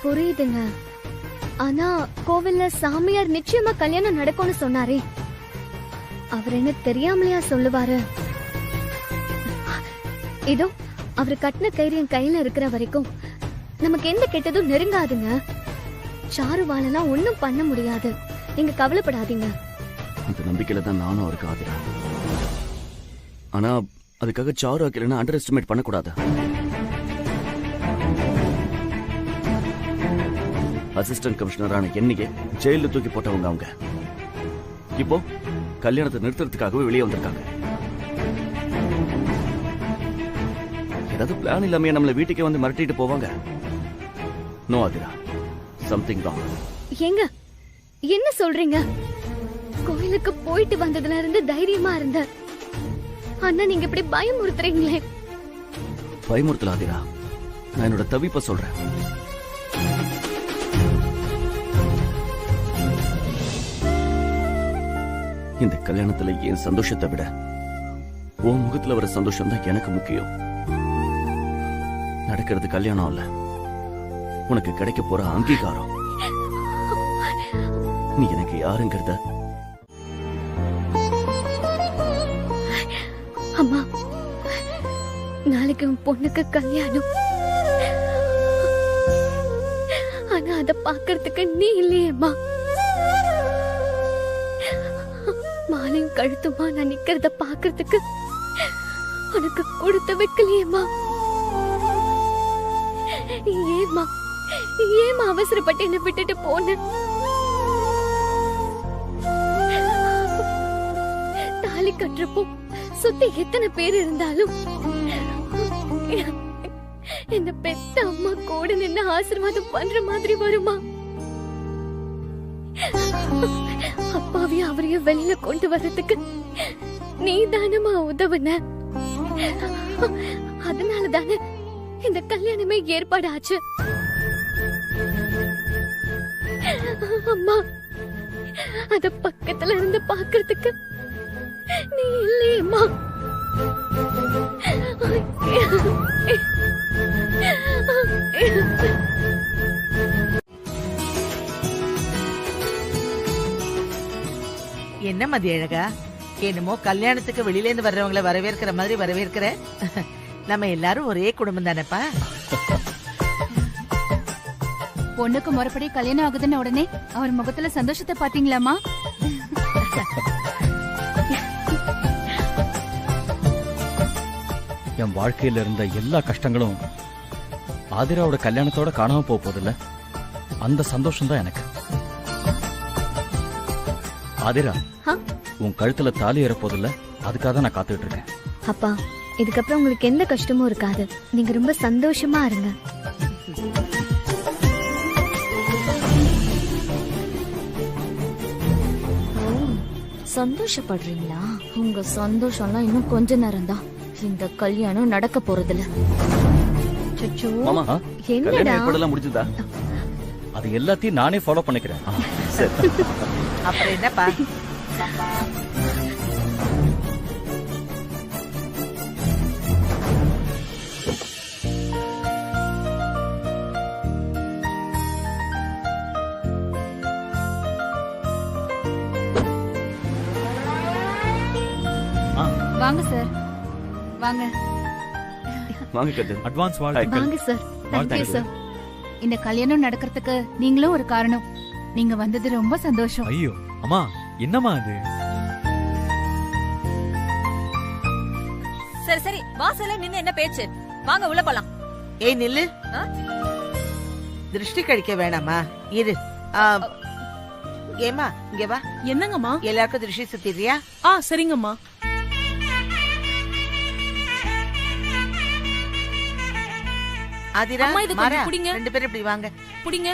புரியுதுங்க. ஆனா கோவில்ல சாமியார் நிச்சயமா கல்யாணம் நடக்கும்னு சொன்னாரே, அவர் என்ன தெரியாமலையா சொல்லுவாரு? இதோ அவர் கட்டின கயிறு என் கையில இருக்கிற வரைக்கும் நமக்கு எந்த கெட்டதும் நெருங்காதுங்க. சாருவாலெல்லாம் ஒண்ணும் பண்ண முடியாது, நீங்க கவலைப்படாதீங்க. அந்த நம்பிக்கையில தான் நானும் அவருக்கு ஆதிரா. ஆனா அதுக்காக சாரு அகிலனை அண்டர் எஸ்டிமேட் பண்ணக்கூடாது. அசிஸ்டன்ட் கமிஷனரான என்னையே ஜெயில தூக்கி போட்டவங்க அவங்க இப்போ கல்யாணத்தை நிறுத்துறதுக்காகவே வெளியே வந்திருக்காங்க. ஏதாவது பிளான் இல்லாம நம்மள வீட்டுக்கே வந்து மிரட்டிட்டு போவாங்க. No Athira, something wrong. ஏங்க என்ன சொல்றீங்க? கோயிலுக்கு போயிட்டு வந்ததுல இருந்து தைரியமா இருந்த, ஆனா நீங்க இப்படி பயமுறுத்துறீங்களே. பயமுறுத்தல ஆதிரா, நான் என்னோட தவிப்ப சொல்றேன். இந்த கல்யாணத்துல என் சந்தோஷத்தை விட உன் முகத்துல வர சந்தோஷம் தான் எனக்கு முக்கியம். நடக்கிறது கல்யாணம் இல்ல, உனக்கு கிடைக்க போற அங்கீகாரம். நீ எனக்கு யாருங்கிறத. அம்மா, நாளைக்கு உன் பொண்ணுக்கு கல்யாணம். ஆனா அத பாக்குறதுக்கு நீ இல்லையேம்மா. மாலையும் கழுத்துமா நான் நிக்கிறத பாக்குறதுக்கு உனக்கு கொடுத்து வைக்கலையேம்மா. ஏமா அவசரப்பட்டு என்ன விட்டுட்டு போன? தாலி கட்டுறப்போ சுத்தி எத்தனை பேர் இருந்தாலும் இந்த பெத்த அம்மா கூட நின்று ஆசீர்வாதம் பண்ற மாதிரி வருமா? அப்பாவையும் அவரையும் வெளியில கொண்டு வர்றதுக்கு நீ தானமா உதவுன. அதனால தானே இந்த கல்யாணமே ஏற்பாடு ஆச்சு. அம்மா அத பக்கத்துல இருந்து பாக்குறதுக்கு நீ இல்லையம்மா. என்ன மதி அழகா, என்னமோ கல்யாணத்துக்கு வெளியில இருந்து வர்றவங்கள வரவேற்கிற மாதிரி வரவேற்கிற. நம்ம எல்லாரும் ஒரே குடும்பம் தானேப்பா. பொண்ணுக்கு முறைப்படி கல்யாணம் ஆகுதுன்னு உடனே அவர் முகத்துல சந்தோஷத்தை பாத்தீங்களாமா? என் வாழ்க்கையில இருந்த எல்லா கஷ்டங்களும் ஆதிராவோட கல்யாணத்தோட காணாம போகுதில்ல, அந்த சந்தோஷம் தான் எனக்கு. ஆதிரா, உன் கழுத்துல தாலி ஏறப்போதில்ல, அதுக்காக தான் நான் காத்துட்டு இருக்கேன். அப்பா, இதுக்கப்புறம் உங்களுக்கு எந்த கஷ்டமும் இருக்காது. நீங்க ரொம்ப சந்தோஷமா இருங்க. சந்தோஷப்படுறீங்களா? உங்க சந்தோஷம்லாம் இன்னும் கொஞ்ச நேரம் தான். இந்த கல்யாணம் நடக்க போறதில்ல. மாமா, என்னடா கல்யாண ஏற்பாடெல்லாம் முடிஞ்சதா? அது எல்லாத்தையும் நானே ஃபாலோ பண்ணிக்கிறேன். சரி. அப்புறம் என்னப்பா? வாங்க சார், வாங்க. வாங்க கதிர். அட்வான்ஸ் வாங்க சார். Thank you sir. இந்த கல்யாணம் நடக்கிறதுக்கு நீங்களும் ஒரு காரணம். நீங்க வந்தது ரொம்ப சந்தோஷம். ஐயோ அம்மா, என்னம்மா அது? சரி சரி, வாசல்ல நின்னு என்ன பேச்சு? வாங்க உள்ள போலாம். ஏய் நில்லு. திருஷ்டி கழிக்க வேணாமா? இரு. ஏமா இங்க வா. என்னங்கம்மா? எல்லாருக்கும் திருஷ்டி சுத்திடுறியா? சரிங்கம்மா. ஆதிரா, அம்மா, இது கொஞ்சம் மாறா, புடிங்க. ரெண்டு பேரும் இப்படி வாங்க. புடிங்க.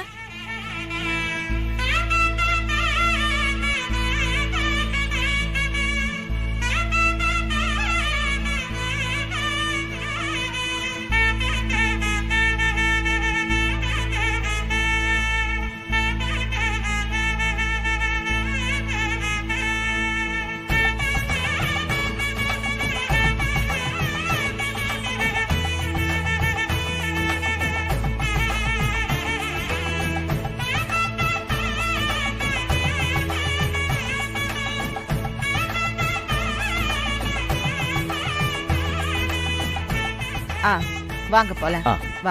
வாங்க போலாம்.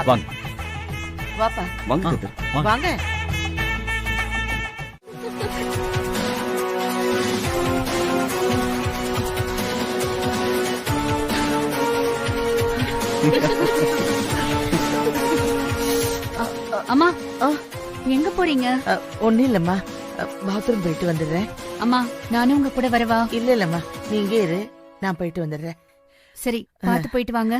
வாங்க. வாப்பா. வாங்க கதிர். வாங்க. அம்மா, எங்க போறீங்க? ஒண்ணும் இல்லம்மா, பாத்ரூம் போயிட்டு வந்துடுறேன். அம்மா, நானும் உங்க கூட வரவா? இல்ல இல்லம்மா, நீ இங்கே இரு, நான் போயிட்டு வந்துடுறேன். சரி, பார்த்து போயிட்டு வாங்க.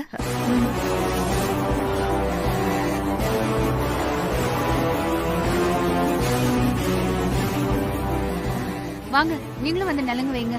வாங்க, நீங்களும் வந்து நலங்கு வைங்க.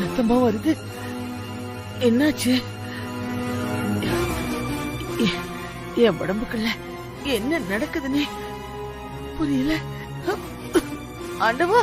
ரத்தமா வருது. என்னாச்சு? என் உடம்புக்குள்ள என்ன நடக்குதுன்னு புரியல. ஆண்டவா,